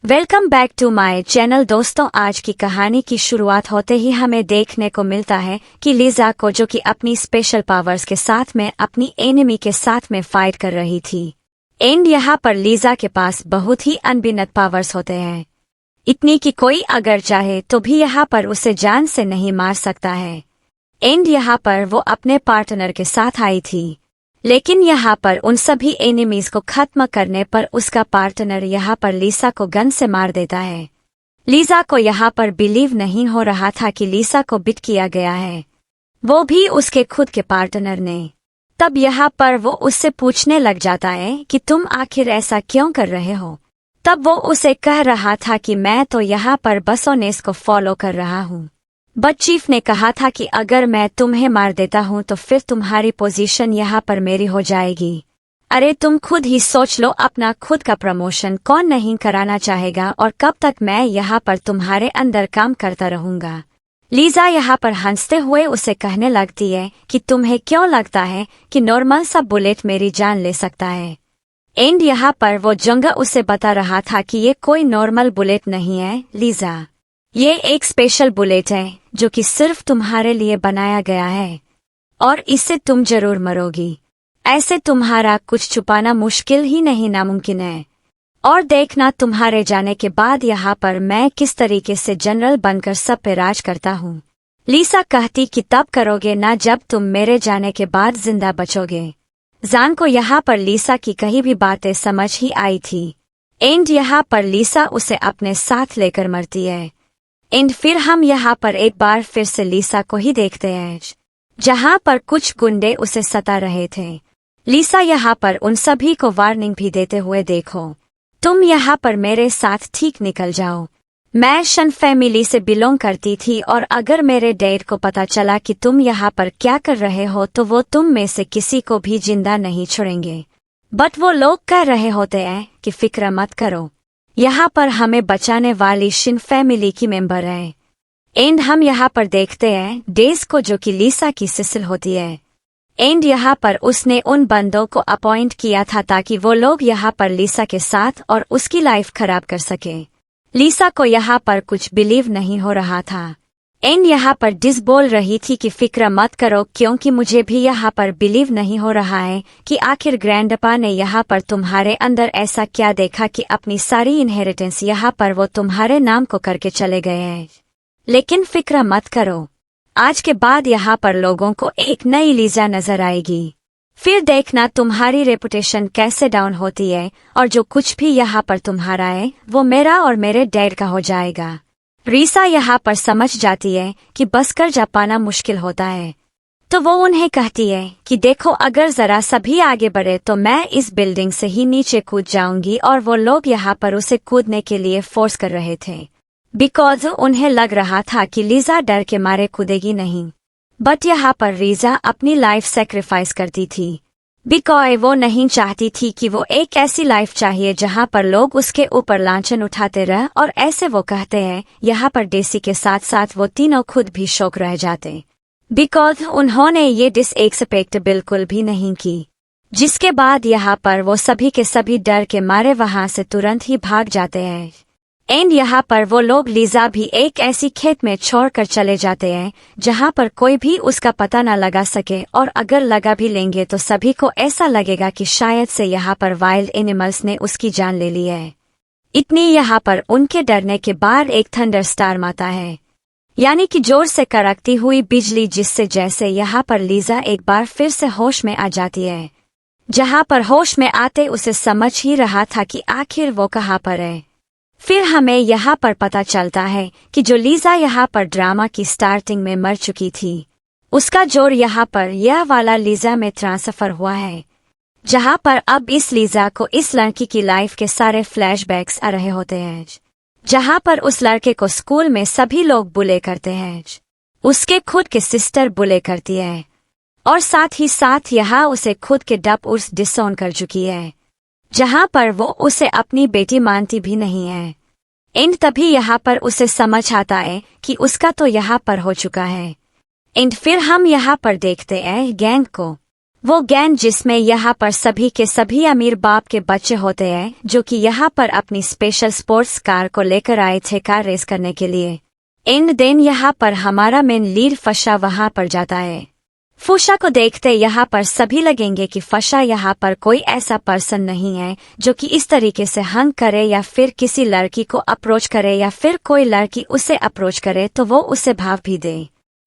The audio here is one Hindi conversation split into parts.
Welcome back to my channel. दोस्तों, आज की कहानी की शुरुआत होते ही हमें देखने को मिलता है कि लीजा को, जो कि अपनी स्पेशल पावर्स के साथ में अपनी एनिमी के साथ में फाइट कर रही थी। एंड यहाँ पर लीजा के पास बहुत ही अनगिनत पावर्स होते हैं, इतनी कि कोई अगर चाहे तो भी यहाँ पर उसे जान से नहीं मार सकता है। एंड यहाँ पर वो अपने पार्टनर के साथ आई थी, लेकिन यहाँ पर उन सभी एनिमीज को खत्म करने पर उसका पार्टनर यहाँ पर लीसा को गन से मार देता है। लीजा को यहाँ पर बिलीव नहीं हो रहा था कि लीसा को बिट किया गया है, वो भी उसके खुद के पार्टनर ने। तब यहाँ पर वो उससे पूछने लग जाता है कि तुम आखिर ऐसा क्यों कर रहे हो। तब वो उसे कह रहा था कि मैं तो यहाँ पर बसोनेस को फॉलो कर रहा हूँ, बट चीफ ने कहा था कि अगर मैं तुम्हें मार देता हूं तो फिर तुम्हारी पोजीशन यहाँ पर मेरी हो जाएगी। अरे तुम खुद ही सोच लो, अपना खुद का प्रमोशन कौन नहीं कराना चाहेगा, और कब तक मैं यहाँ पर तुम्हारे अंदर काम करता रहूंगा। लीजा यहाँ पर हंसते हुए उसे कहने लगती है कि तुम्हें क्यों लगता है कि नॉर्मल सा बुलेट मेरी जान ले सकता है। एंड यहाँ पर वो जंग उसे बता रहा था कि ये कोई नॉर्मल बुलेट नहीं है लीजा, ये एक स्पेशल बुलेट है जो कि सिर्फ तुम्हारे लिए बनाया गया है, और इससे तुम जरूर मरोगी। ऐसे तुम्हारा कुछ छुपाना मुश्किल ही नहीं, नामुमकिन है। और देखना तुम्हारे जाने के बाद यहाँ पर मैं किस तरीके से जनरल बनकर सब पे राज करता हूँ। लीसा कहती कि तब करोगे ना जब तुम मेरे जाने के बाद जिंदा बचोगे। जान को यहाँ पर लीसा की कही भी बातें समझ ही आई थी। एंड यहाँ पर लीसा उसे अपने साथ लेकर मरती है। एंड फिर हम यहाँ पर एक बार फिर से लीसा को ही देखते हैं, जहाँ पर कुछ गुंडे उसे सता रहे थे। लीसा यहाँ पर उन सभी को वार्निंग भी देते हुए, देखो तुम यहाँ पर मेरे साथ ठीक निकल जाओ। मैं शन फैमिली से बिलोंग करती थी, और अगर मेरे डैड को पता चला कि तुम यहाँ पर क्या कर रहे हो तो वो तुम में से किसी को भी जिंदा नहीं छोड़ेंगे। बट वो लोग कह रहे होते हैं कि फिक्र मत करो, यहाँ पर हमें बचाने वाली शिन फैमिली की मेंबर है। एंड हम यहाँ पर देखते हैं डेज को, जो कि लीसा की सिस्टर होती है। एंड यहाँ पर उसने उन बंदों को अपॉइंट किया था ताकि वो लोग यहाँ पर लीसा के साथ और उसकी लाइफ खराब कर सके। लीसा को यहाँ पर कुछ बिलीव नहीं हो रहा था। एंड यहाँ पर डिस बोल रही थी कि फिक्र मत करो, क्योंकि मुझे भी यहाँ पर बिलीव नहीं हो रहा है कि आखिर ग्रैंडपा ने यहाँ पर तुम्हारे अंदर ऐसा क्या देखा कि अपनी सारी इनहेरिटेंस यहाँ पर वो तुम्हारे नाम को करके चले गए हैं। लेकिन फिक्र मत करो, आज के बाद यहाँ पर लोगों को एक नई लीजा नजर आएगी। फिर देखना तुम्हारी रेपुटेशन कैसे डाउन होती है, और जो कुछ भी यहाँ पर तुम्हारा है वो मेरा और मेरे डैड का हो जाएगा। रीसा यहाँ पर समझ जाती है कि बस कर जा पाना मुश्किल होता है, तो वो उन्हें कहती है कि देखो अगर जरा सभी आगे बढ़े तो मैं इस बिल्डिंग से ही नीचे कूद जाऊंगी। और वो लोग यहाँ पर उसे कूदने के लिए फोर्स कर रहे थे, बिकॉज उन्हें लग रहा था कि लीजा डर के मारे कूदेगी नहीं। बट यहाँ पर रीजा अपनी लाइफ सेक्रीफाइस करती थी, बिकॉज वो नहीं चाहती थी कि वो एक ऐसी लाइफ चाहिए जहाँ पर लोग उसके ऊपर लांछन उठाते रह। और ऐसे वो कहते हैं यहाँ पर डेसी के साथ साथ वो तीनों खुद भी शौक रह जाते, बिकॉज उन्होंने ये डिसएक्सपेक्ट बिल्कुल भी नहीं की। जिसके बाद यहाँ पर वो सभी के सभी डर के मारे वहां से तुरंत ही भाग जाते हैं। एंड यहाँ पर वो लोग लीजा भी एक ऐसी खेत में छोड़कर चले जाते हैं जहाँ पर कोई भी उसका पता न लगा सके, और अगर लगा भी लेंगे तो सभी को ऐसा लगेगा कि शायद से यहाँ पर वाइल्ड एनिमल्स ने उसकी जान ले ली है। इतनी यहाँ पर उनके डरने के बाद एक थंडर स्टार्म आता है, यानी कि जोर से कड़कती हुई बिजली, जिससे जैसे यहाँ पर लीजा एक बार फिर से होश में आ जाती है। जहाँ पर होश में आते उसे समझ ही रहा था कि आखिर वो कहाँ पर है। फिर हमें यहाँ पर पता चलता है कि जो लीजा यहाँ पर ड्रामा की स्टार्टिंग में मर चुकी थी, उसका जोर यहाँ पर यह वाला लीजा में ट्रांसफर हुआ है, जहाँ पर अब इस लीजा को इस लड़की की लाइफ के सारे फ्लैशबैक्स आ रहे होते हैं, जहाँ पर उस लड़के को स्कूल में सभी लोग बुले करते हैं, उसके खुद के सिस्टर बुले करती है, और साथ ही साथ यहाँ उसे खुद के डब उर्स डिसोन कर चुकी है, जहाँ पर वो उसे अपनी बेटी मानती भी नहीं है। एंड तभी यहाँ पर उसे समझ आता है कि उसका तो यहाँ पर हो चुका है। एंड फिर हम यहाँ पर देखते हैं गैंग को, वो गैंग जिसमें यहाँ पर सभी के सभी अमीर बाप के बच्चे होते हैं, जो कि यहाँ पर अपनी स्पेशल स्पोर्ट्स कार को लेकर आए थे कार रेस करने के लिए। इन दिन यहाँ पर हमारा मेन लीड फशा वहाँ पर जाता है। फूशा को देखते यहाँ पर सभी लगेंगे कि फशा यहाँ पर कोई ऐसा पर्सन नहीं है जो कि इस तरीके से हंग करे या फिर किसी लड़की को अप्रोच करे या फिर कोई लड़की उसे अप्रोच करे तो वो उसे भाव भी दे।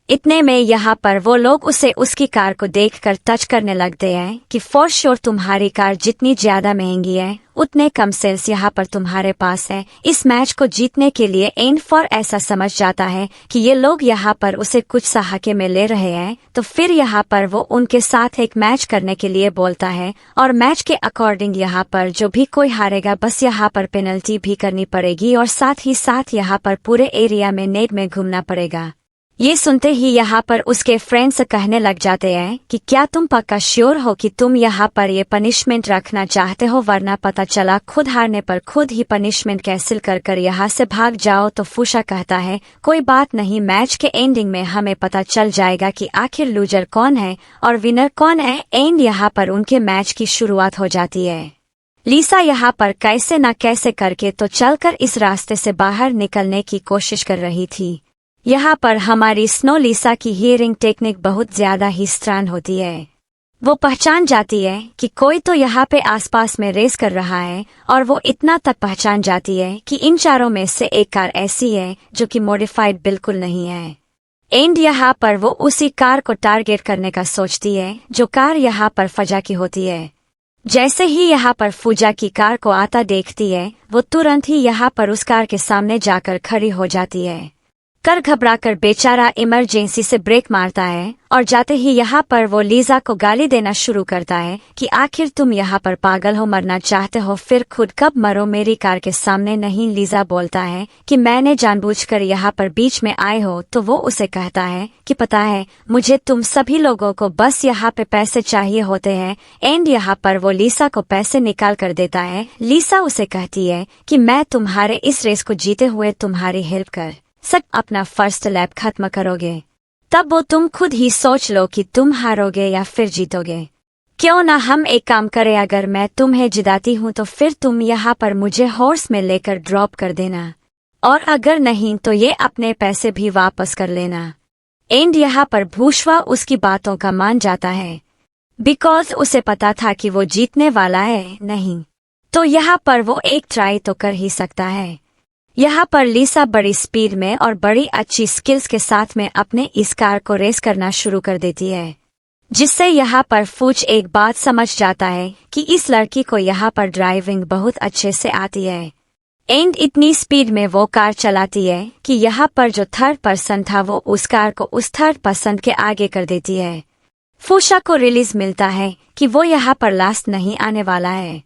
इतने में यहाँ पर वो लोग उसे उसकी कार को देखकर टच करने लगते हैं कि फॉर श्योर तुम्हारी कार जितनी ज्यादा महंगी है उतने कम सेल्स यहाँ पर तुम्हारे पास है। इस मैच को जीतने के लिए एंड फॉर ऐसा समझ जाता है कि ये लोग यहाँ पर उसे कुछ सहाके में ले रहे हैं, तो फिर यहाँ पर वो उनके साथ एक मैच करने के लिए बोलता है और मैच के अकॉर्डिंग यहाँ पर जो भी कोई हारेगा बस यहाँ पर पेनल्टी भी करनी पड़ेगी और साथ ही साथ यहाँ पर पूरे एरिया में नेट में घूमना पड़ेगा। ये सुनते ही यहाँ पर उसके फ्रेंड्स कहने लग जाते हैं कि क्या तुम पक्का श्योर हो कि तुम यहाँ पर ये पनिशमेंट रखना चाहते हो, वरना पता चला खुद हारने पर खुद ही पनिशमेंट कैंसिल कर यहाँ से भाग जाओ। तो फूशा कहता है कोई बात नहीं, मैच के एंडिंग में हमें पता चल जाएगा कि आखिर लूजर कौन है और विनर कौन है। एंड यहाँ पर उनके मैच की शुरुआत हो जाती है। लीसा यहाँ पर कैसे न कैसे करके तो चलकर इस रास्ते से बाहर निकलने की कोशिश कर रही थी। यहाँ पर हमारी स्नो लीसा की हियरिंग टेक्निक बहुत ज्यादा ही स्ट्रांग होती है। वो पहचान जाती है कि कोई तो यहाँ पे आसपास में रेस कर रहा है और वो इतना तक पहचान जाती है कि इन चारों में से एक कार ऐसी है जो कि मॉडिफाइड बिल्कुल नहीं है। एंड यहाँ पर वो उसी कार को टारगेट करने का सोचती है जो कार यहाँ पर फजा की होती है। जैसे ही यहाँ पर फूजा की कार को आता देखती है वो तुरंत ही यहाँ पर उस कार के सामने जाकर खड़ी हो जाती है। कर घबराकर बेचारा इमरजेंसी से ब्रेक मारता है और जाते ही यहाँ पर वो लीजा को गाली देना शुरू करता है कि आखिर तुम यहाँ पर पागल हो, मरना चाहते हो, फिर खुद कब मरो, मेरी कार के सामने नहीं। लीजा बोलता है कि मैंने जानबूझकर यहाँ पर बीच में आए हो। तो वो उसे कहता है कि पता है मुझे, तुम सभी लोगों को बस यहाँ पे पैसे चाहिए होते हैं। एंड यहाँ पर वो लीसा को पैसे निकाल कर देता है। लीसा उसे कहती है कि मैं तुम्हारे इस रेस को जीते हुए तुम्हारी हेल्प कर अपना फर्स्ट लैप खत्म करोगे, तब वो तुम खुद ही सोच लो कि तुम हारोगे या फिर जीतोगे। क्यों ना हम एक काम करें, अगर मैं तुम्हें जिताती हूँ तो फिर तुम यहाँ पर मुझे हॉर्स में लेकर ड्रॉप कर देना, और अगर नहीं तो ये अपने पैसे भी वापस कर लेना। एंड यहाँ पर भूशवा उसकी बातों का मान जाता है, बिकॉज उसे पता था कि वो जीतने वाला है नहीं, तो यहाँ पर वो एक ट्राई तो कर ही सकता है। यहाँ पर लीसा बड़ी स्पीड में और बड़ी अच्छी स्किल्स के साथ में अपने इस कार को रेस करना शुरू कर देती है, जिससे यहाँ पर फूच एक बात समझ जाता है कि इस लड़की को यहाँ पर ड्राइविंग बहुत अच्छे से आती है। एंड इतनी स्पीड में वो कार चलाती है कि यहाँ पर जो थर्ड पर्सन था वो उस कार को उस थर्ड पर्सन के आगे कर देती है। फूशा को रिलीज मिलता है कि वो यहाँ पर लास्ट नहीं आने वाला है,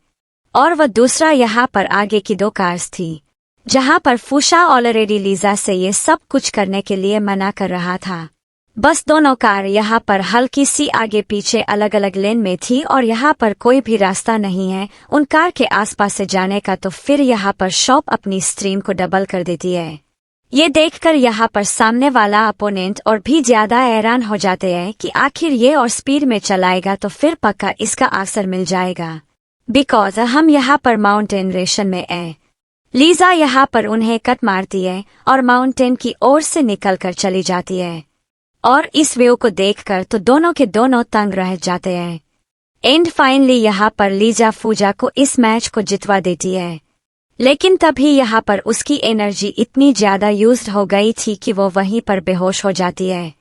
और वह दूसरा यहाँ पर आगे की दो कार्स थी, जहां पर फूशा ऑलरेडी लीजा से ये सब कुछ करने के लिए मना कर रहा था। बस दोनों कार यहाँ पर हल्की सी आगे पीछे अलग अलग लेन में थी और यहाँ पर कोई भी रास्ता नहीं है उन कार के आसपास से जाने का। तो फिर यहाँ पर शॉप अपनी स्ट्रीम को डबल कर देती है। ये देखकर यहाँ पर सामने वाला अपोनेंट और भी ज्यादा हैरान हो जाते हैं कि आखिर ये और स्पीड में चलाएगा तो फिर पक्का इसका असर मिल जाएगा, बिकॉज हम यहाँ पर माउंटेन रेशन में है। लीजा यहाँ पर उन्हें कट मारती है और माउंटेन की ओर से निकलकर चली जाती है, और इस व्यू को देखकर तो दोनों के दोनों तंग रह जाते हैं। एंड फाइनली यहाँ पर लीजा फूजा को इस मैच को जितवा देती है, लेकिन तभी यहाँ पर उसकी एनर्जी इतनी ज्यादा यूज्ड हो गई थी कि वो वहीं पर बेहोश हो जाती है।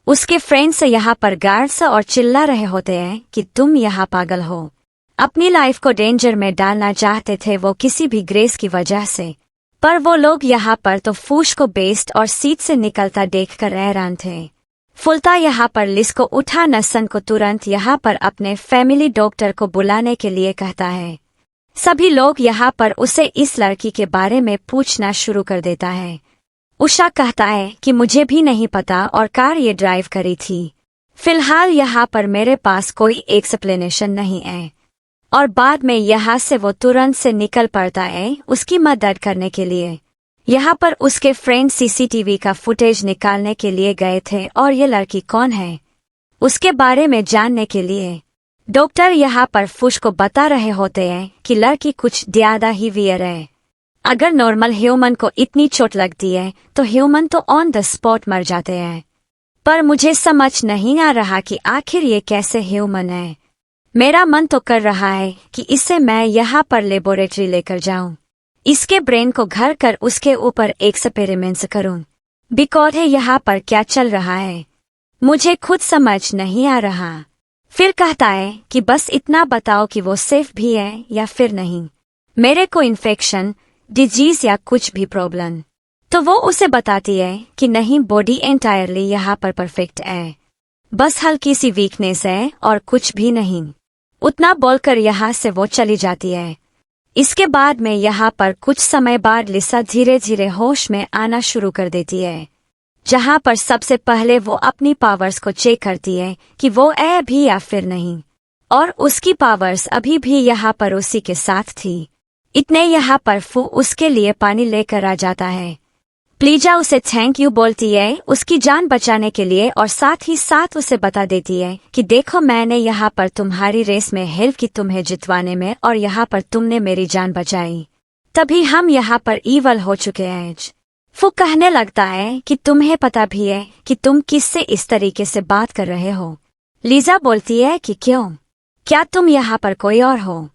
उसके फ्रेंड्स यहाँ पर गार्ड्स और चिल्ला रहे होते हैं कि तुम यहाँ पागल हो, अपनी लाइफ को डेंजर में डालना चाहते थे वो किसी भी ग्रेस की वजह से। पर वो लोग यहाँ पर तो फूश को बेस्ट और सीट से निकलता देखकर हैरान थे। फुलता यहाँ पर लिस को उठा नसन को तुरंत यहाँ पर अपने फैमिली डॉक्टर को बुलाने के लिए कहता है। सभी लोग यहाँ पर उसे इस लड़की के बारे में पूछना शुरू कर देता है। उषा कहता है कि मुझे भी नहीं पता और कार ये ड्राइव करी थी, फिलहाल यहाँ पर मेरे पास कोई एक्सप्लेनेशन नहीं है। और बाद में यहाँ से वो तुरंत से निकल पड़ता है उसकी मदद करने के लिए। यहाँ पर उसके फ्रेंड सीसीटीवी का फुटेज निकालने के लिए गए थे और ये लड़की कौन है उसके बारे में जानने के लिए। डॉक्टर यहाँ पर फुश को बता रहे होते हैं कि लड़की कुछ ज्यादा ही वियर है। अगर नॉर्मल ह्यूमन को इतनी चोट लगती है तो ह्यूमन तो ऑन द स्पॉट मर जाते हैं। पर मुझे समझ नहीं आ रहा कि आखिर ये कैसे ह्यूमन है। मेरा मन तो कर रहा है कि इसे मैं यहाँ पर लेबोरेटरी लेकर जाऊं, इसके ब्रेन को घर कर उसके ऊपर एक्सपेरिमेंट्स करूं। बिकॉज है यहाँ पर क्या चल रहा है मुझे खुद समझ नहीं आ रहा। फिर कहता है कि बस इतना बताओ कि वो सेफ भी है या फिर नहीं, मेरे को इन्फेक्शन, डिजीज या कुछ भी प्रॉब्लम। तो वो उसे बताती है कि नहीं, बॉडी एंटायरली यहाँ पर परफेक्ट है, बस हल्की सी वीकनेस है और कुछ भी नहीं। उतना बोलकर यहाँ से वो चली जाती है। इसके बाद में यहाँ पर कुछ समय बाद लिसा धीरे धीरे होश में आना शुरू कर देती है, जहाँ पर सबसे पहले वो अपनी पावर्स को चेक करती है कि वो है भी या फिर नहीं, और उसकी पावर्स अभी भी यहाँ पर उसी के साथ थी। इतने यहाँ पर फू उसके लिए पानी लेकर आ जाता है। प्लीजा उसे थैंक यू बोलती है उसकी जान बचाने के लिए, और साथ ही साथ उसे बता देती है कि देखो मैंने यहाँ पर तुम्हारी रेस में हेल्प की तुम्हें जितवाने में, और यहाँ पर तुमने मेरी जान बचाई, तभी हम यहाँ पर ईवल हो चुके हैं। फू कहने लगता है कि तुम्हें पता भी है कि तुम किससे इस तरीके से बात कर रहे हो। लीजा बोलती है कि क्यों, क्या तुम यहाँ पर कोई और हो?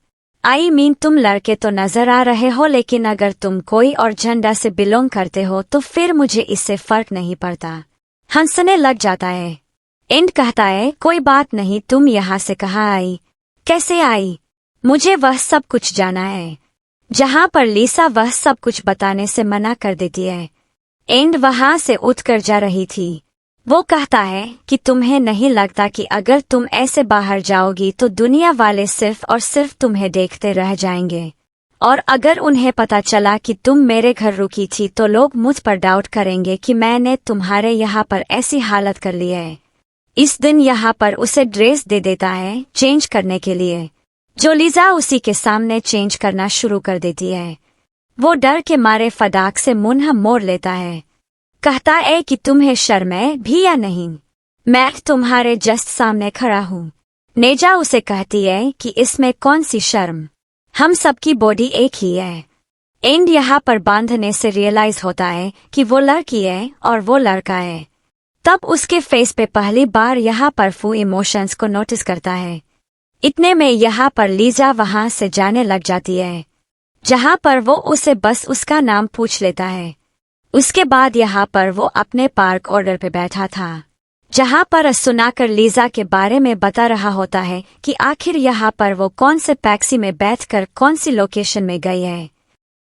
आई मीन तुम लड़के तो नजर आ रहे हो, लेकिन अगर तुम कोई और झंडा से बिलोंग करते हो तो फिर मुझे इससे फर्क नहीं पड़ता। हंसने लग जाता है। एंड कहता है कोई बात नहीं, तुम यहाँ से कहाँ आई, कैसे आई, मुझे वह सब कुछ जाना है। जहाँ पर लिसा वह सब कुछ बताने से मना कर देती है। एंड वहाँ से उठकर जा रही थी। वो कहता है कि तुम्हें नहीं लगता कि अगर तुम ऐसे बाहर जाओगी तो दुनिया वाले सिर्फ और सिर्फ तुम्हें देखते रह जाएंगे, और अगर उन्हें पता चला कि तुम मेरे घर रुकी थी तो लोग मुझ पर डाउट करेंगे कि मैंने तुम्हारे यहाँ पर ऐसी हालत कर ली है। इस दिन यहाँ पर उसे ड्रेस दे देता है चेंज करने के लिए, जो लीजा उसी के सामने चेंज करना शुरू कर देती है। वो डर के मारे फटाक से मुंह मोड़ लेता है। कहता है कि तुम्हें शर्म है भी या नहीं, मैं तुम्हारे जस्ट सामने खड़ा हूँ। नेजा उसे कहती है कि इसमें कौन सी शर्म, हम सबकी बॉडी एक ही है। एंड यहाँ पर बांधने से रियलाइज होता है कि वो लड़की है और वो लड़का है। तब उसके फेस पे पहली बार यहाँ पर फू इमोशंस को नोटिस करता है। इतने में यहाँ पर लीजा वहाँ से जाने लग जाती है, जहाँ पर वो उसे बस उसका नाम पूछ लेता है। उसके बाद यहाँ पर वो अपने पार्क ऑर्डर पे बैठा था, जहाँ पर सुनाकर लीजा के बारे में बता रहा होता है कि आखिर यहाँ पर वो कौन से टैक्सी में बैठकर कौन सी लोकेशन में गई है।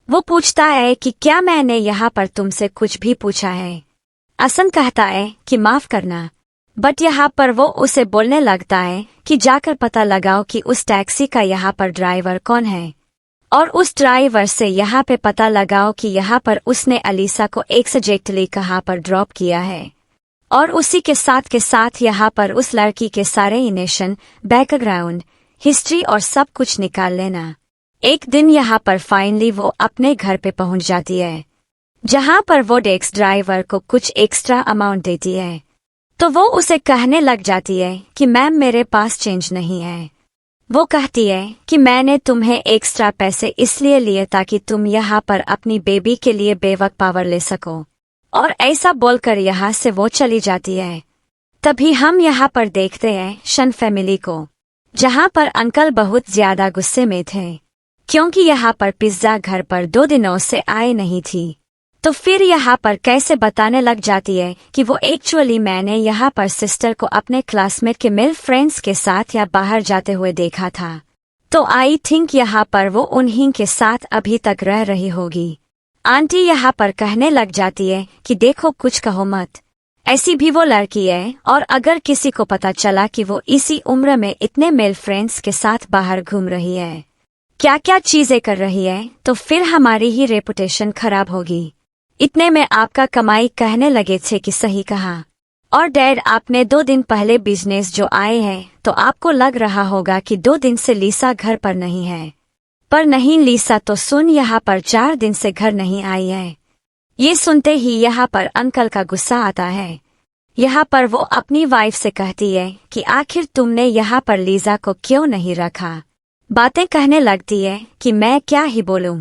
वो पूछता है कि क्या मैंने यहाँ पर तुमसे कुछ भी पूछा है? असन कहता है कि माफ करना, बट यहाँ पर वो उसे बोलने लगता है कि जाकर पता लगाओ कि उस टैक्सी का यहाँ पर ड्राइवर कौन है, और उस ड्राइवर से यहाँ पे पता लगाओ कि यहाँ पर उसने अलीसा को एग्जैक्टली कहाँ पर ड्रॉप किया है, और उसी के साथ यहाँ पर उस लड़की के सारे इनेशन, बैकग्राउंड, हिस्ट्री और सब कुछ निकाल लेना। एक दिन यहाँ पर फाइनली वो अपने घर पे पहुंच जाती है, जहाँ पर वो डेक्स ड्राइवर को कुछ एक्स्ट्रा अमाउंट देती है। तो वो उसे कहने लग जाती है कि मैम मेरे पास चेंज नहीं है। वो कहती है कि मैंने तुम्हें एक्स्ट्रा पैसे इसलिए लिए ताकि तुम यहाँ पर अपनी बेबी के लिए बेवक पावर ले सको, और ऐसा बोलकर यहाँ से वो चली जाती है। तभी हम यहाँ पर देखते हैं शन फैमिली को, जहाँ पर अंकल बहुत ज्यादा गुस्से में थे क्योंकि यहाँ पर पिज्जा घर पर 2 दिनों से आए नहीं थी। तो फिर यहाँ पर कैसे बताने लग जाती है कि वो एक्चुअली मैंने यहाँ पर सिस्टर को अपने क्लासमेट के मेल फ्रेंड्स के साथ या बाहर जाते हुए देखा था, तो आई थिंक यहाँ पर वो उन्हीं के साथ अभी तक रह रही होगी। आंटी यहाँ पर कहने लग जाती है कि देखो कुछ कहो मत, ऐसी भी वो लड़की है, और अगर किसी को पता चला कि वो इसी उम्र में इतने मेल फ्रेंड्स के साथ बाहर घूम रही है, क्या क्या चीजें कर रही है, तो फिर हमारी ही रेपुटेशन खराब होगी। इतने में आपका कमाई कहने लगे थे कि सही कहा, और डैड आपने 2 दिन पहले बिजनेस जो आए हैं, तो आपको लग रहा होगा कि 2 दिन से लीसा घर पर नहीं है, पर नहीं लीसा तो सुन यहाँ पर 4 दिन से घर नहीं आई है। ये सुनते ही यहाँ पर अंकल का गुस्सा आता है। यहाँ पर वो अपनी वाइफ से कहती है कि आखिर तुमने यहाँ पर लीजा को क्यों नहीं रखा। बातें कहने लगती है कि मैं क्या ही बोलूं।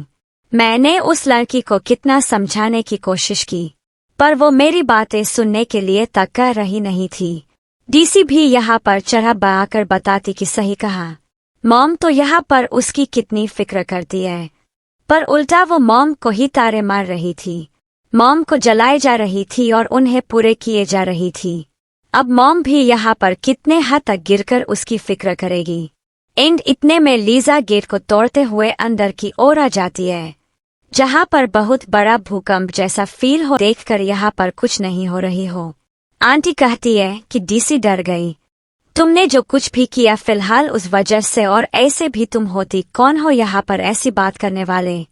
मैंने उस लड़की को कितना समझाने की कोशिश की, पर वो मेरी बातें सुनने के लिए तक कर रही नहीं थी। डीसी भी यहाँ पर चढ़ा बढ़ाकर बताती कि सही कहा, मॉम तो यहाँ पर उसकी कितनी फिक्र करती है, पर उल्टा वो मॉम को ही तारे मार रही थी। मॉम को जलाए जा रही थी और उन्हें पूरे किए जा रही थी। अब मॉम भी यहाँ पर कितने हद तक गिरकर उसकी फिक्र करेगी। एंड इतने में लीजा गेट को तोड़ते हुए अंदर की ओर आ जाती है, जहाँ पर बहुत बड़ा भूकंप जैसा फील हो। देखकर यहाँ पर कुछ नहीं हो रही हो। आंटी कहती है कि डीसी डर गई। तुमने जो कुछ भी किया फिलहाल उस वजह से, और ऐसे भी तुम होती कौन हो यहाँ पर ऐसी बात करने वाले।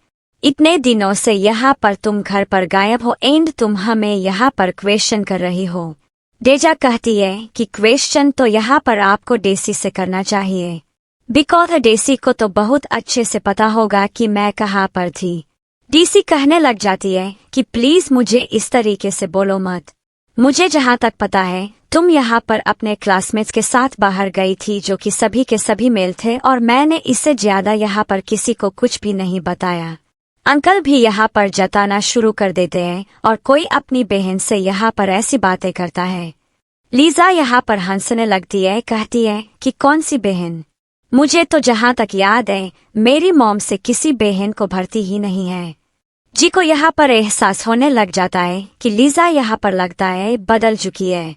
इतने दिनों से यहाँ पर तुम घर पर गायब हो एंड तुम हमें यहाँ पर क्वेश्चन कर रही हो। डेजा कहती है कि क्वेश्चन तो यहाँ पर आपको डेसी से करना चाहिए, बिकॉज डेसी को तो बहुत अच्छे से पता होगा कि मैं कहाँ पर थी। डीसी कहने लग जाती है कि प्लीज मुझे इस तरीके से बोलो मत। मुझे जहाँ तक पता है तुम यहाँ पर अपने क्लासमेट्स के साथ बाहर गई थी, जो कि सभी के सभी मेल थे, और मैंने इससे ज्यादा यहाँ पर किसी को कुछ भी नहीं बताया। अंकल भी यहाँ पर जताना शुरू कर देते हैं और कोई अपनी बहन से यहाँ पर ऐसी बातें करता है। लीजा यहाँ पर हंसने लगती है, कहती है कि कौन सी बहन। मुझे तो जहाँ तक याद है मेरी मॉम से किसी बहन को भरती ही नहीं है। जी को यहाँ पर एहसास होने लग जाता है कि लीजा यहाँ पर लगता है बदल चुकी है,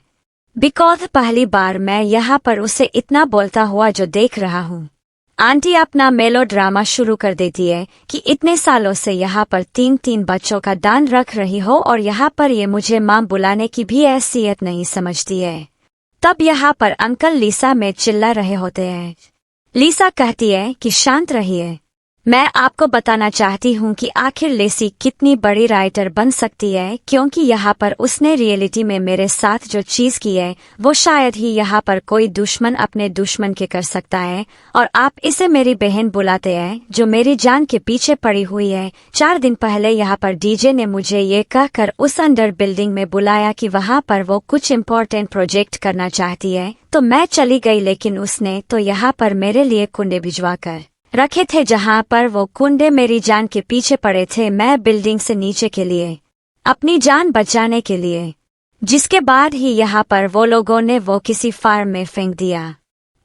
बिकॉज पहली बार मैं यहाँ पर उसे इतना बोलता हुआ जो देख रहा हूँ। आंटी अपना मेलो ड्रामा शुरू कर देती है कि इतने सालों से यहाँ पर 3 बच्चों का दान रख रही हो और यहाँ पर ये मुझे माँ बुलाने की भी हैसियत नहीं समझती है। तब यहाँ पर अंकल लीसा में चिल्ला रहे होते हैं। लीसा कहती है कि शांत रहिए, मैं आपको बताना चाहती हूँ कि आखिर लेसी कितनी बड़ी राइटर बन सकती है, क्योंकि यहाँ पर उसने रियलिटी में मेरे साथ जो चीज की है वो शायद ही यहाँ पर कोई दुश्मन अपने दुश्मन के कर सकता है, और आप इसे मेरी बहन बुलाते हैं जो मेरी जान के पीछे पड़ी हुई है। 4 दिन पहले यहाँ पर डीजे ने मुझे ये कहकर उस अंडर बिल्डिंग में बुलाया कि वहाँ पर वो कुछ इम्पोर्टेंट प्रोजेक्ट करना चाहती है, तो मैं चली गई, लेकिन उसने तो यहाँ पर मेरे लिए कुंडे भिजवा कर रखे थे, जहाँ पर वो कुंडे मेरी जान के पीछे पड़े थे, मैं बिल्डिंग से नीचे के लिए अपनी जान बचाने के लिए, जिसके बाद ही यहाँ पर वो लोगों ने वो किसी फार्म में फेंक दिया।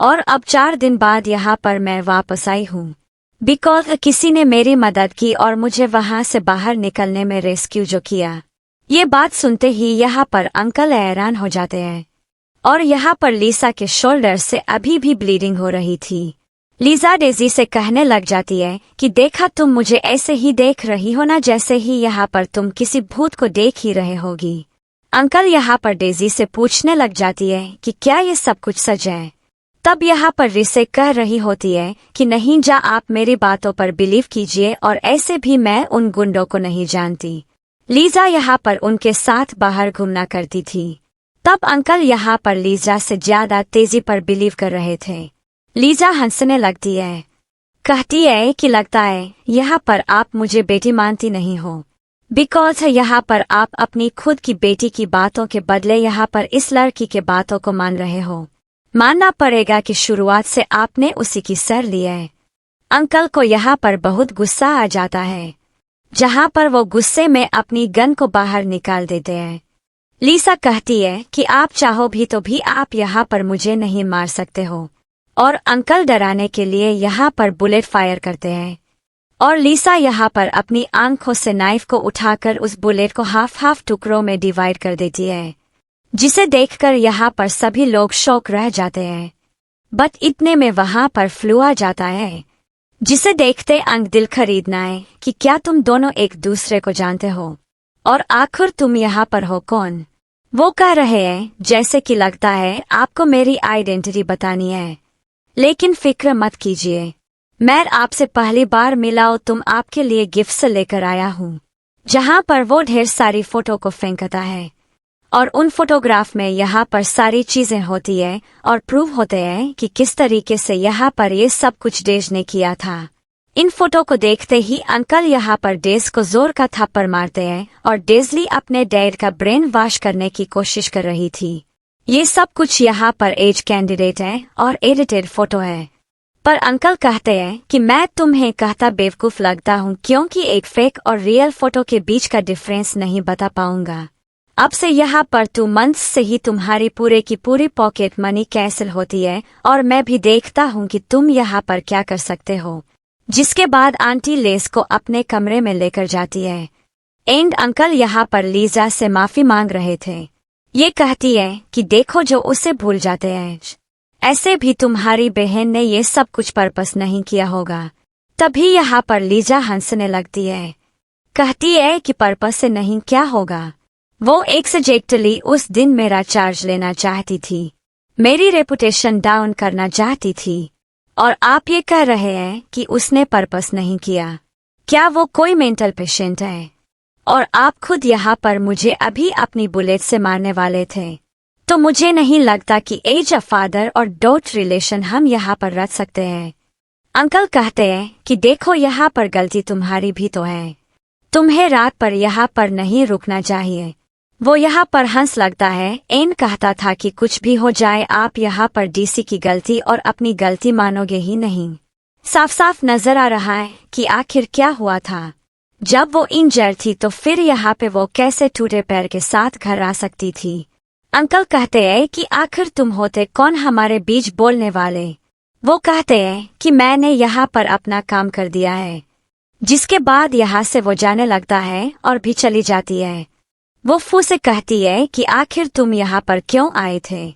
और अब 4 दिन बाद यहाँ पर मैं वापस आई हूँ, बिकॉज किसी ने मेरी मदद की और मुझे वहाँ से बाहर निकलने में रेस्क्यू जो किया। ये बात सुनते ही यहाँ पर अंकल हैरान हो जाते हैं, और यहाँ पर लीसा के शोल्डर से अभी भी ब्लीडिंग हो रही थी। लीजा डेजी से कहने लग जाती है कि देखा, तुम मुझे ऐसे ही देख रही हो ना जैसे ही यहाँ पर तुम किसी भूत को देख ही रहे होगी। अंकल यहाँ पर डेजी से पूछने लग जाती है कि क्या ये सब कुछ सच है। तब यहाँ पर रिसे कह रही होती है कि नहीं जा, आप मेरी बातों पर बिलीव कीजिए, और ऐसे भी मैं उन गुंडों को नहीं जानती। लीजा यहाँ पर उनके साथ बाहर घूमना करती थी। तब अंकल यहाँ पर लीजा से ज्यादा तेजी पर बिलीव कर रहे थे। लीजा हंसने लगती है, कहती है कि लगता है यहाँ पर आप मुझे बेटी मानती नहीं हो, बिकॉज यहाँ पर आप अपनी खुद की बेटी की बातों के बदले यहाँ पर इस लड़की के बातों को मान रहे हो। मानना पड़ेगा कि शुरुआत से आपने उसी की सर ली है। अंकल को यहाँ पर बहुत गुस्सा आ जाता है, जहाँ पर वो गुस्से में अपनी गन को बाहर निकाल देते हैं। लीसा कहती है कि आप चाहो भी तो भी आप यहाँ पर मुझे नहीं मार सकते हो, और अंकल डराने के लिए यहाँ पर बुलेट फायर करते हैं, और लीसा यहाँ पर अपनी आंखों से नाइफ को उठाकर उस बुलेट को हाफ टुकड़ों में डिवाइड कर देती है, जिसे देखकर यहाँ पर सभी लोग शौक रह जाते हैं। बट इतने में वहाँ पर फ्लू आ जाता है, जिसे देखते अंग दिल खरीदना है कि क्या तुम दोनों एक दूसरे को जानते हो, और आखिर तुम यहाँ पर हो कौन। वो कह रहे हैं जैसे कि लगता है आपको मेरी आइडेंटिटी बतानी है, लेकिन फिक्र मत कीजिए, मैं आपसे पहली बार मिला और तुम आपके लिए गिफ्ट लेकर आया हूँ। जहाँ पर वो ढेर सारी फोटो को फेंकता है, और उन फोटोग्राफ में यहाँ पर सारी चीजें होती है और प्रूव होते हैं कि किस तरीके से यहाँ पर ये सब कुछ डेज ने किया था। इन फोटो को देखते ही अंकल यहाँ पर डेज को जोर का थप्पड़ मारते हैं और डेजली अपने डैड का ब्रेन वॉश करने की कोशिश कर रही थी। ये सब कुछ यहाँ पर एज कैंडिडेट है और एडिटेड फोटो है। पर अंकल कहते हैं कि मैं तुम्हें कहता बेवकूफ लगता हूँ क्योंकि एक फेक और रियल फोटो के बीच का डिफरेंस नहीं बता पाऊंगा। अब से यहाँ पर 2 मंथ्स से ही तुम्हारी पूरे की पूरी पॉकेट मनी कैंसिल होती है और मैं भी देखता हूँ कि तुम यहाँ पर क्या कर सकते हो। जिसके बाद आंटी लेस को अपने कमरे में लेकर जाती है एंड अंकल यहाँ पर लीजा से माफी मांग रहे थे। ये कहती है कि देखो जो उसे भूल जाते हैं, ऐसे भी तुम्हारी बहन ने ये सब कुछ पर्पस नहीं किया होगा। तभी यहाँ पर लीजा हंसने लगती है, कहती है कि पर्पस से नहीं क्या होगा। वो एग्जैक्टली उस दिन मेरा चार्ज लेना चाहती थी, मेरी रेपुटेशन डाउन करना चाहती थी और आप ये कह रहे हैं कि उसने पर्पस नहीं किया। क्या वो कोई मेंटल पेशेंट है? और आप खुद यहाँ पर मुझे अभी अपनी बुलेट से मारने वाले थे। तो मुझे नहीं लगता कि एज ऑफ फादर और डॉट रिलेशन हम यहाँ पर रख सकते हैं। अंकल कहते हैं कि देखो यहाँ पर गलती तुम्हारी भी तो है, तुम्हें रात पर यहाँ पर नहीं रुकना चाहिए। वो यहाँ पर हंस लगता है एंड कहता था कि कुछ भी हो जाए आप यहाँ पर डीसी की गलती और अपनी गलती मानोगे ही नहीं। साफ साफ नजर आ रहा है कि आखिर क्या हुआ था। जब वो इंजर्ड थी तो फिर यहाँ पे वो कैसे टूटे पैर के साथ घर आ सकती थी। अंकल कहते हैं कि आखिर तुम होते कौन हमारे बीच बोलने वाले। वो कहते हैं कि मैंने यहाँ पर अपना काम कर दिया है। जिसके बाद यहाँ से वो जाने लगता है और भी चली जाती है। वो फू से कहती है कि आखिर तुम यहाँ पर क्यों आए थे,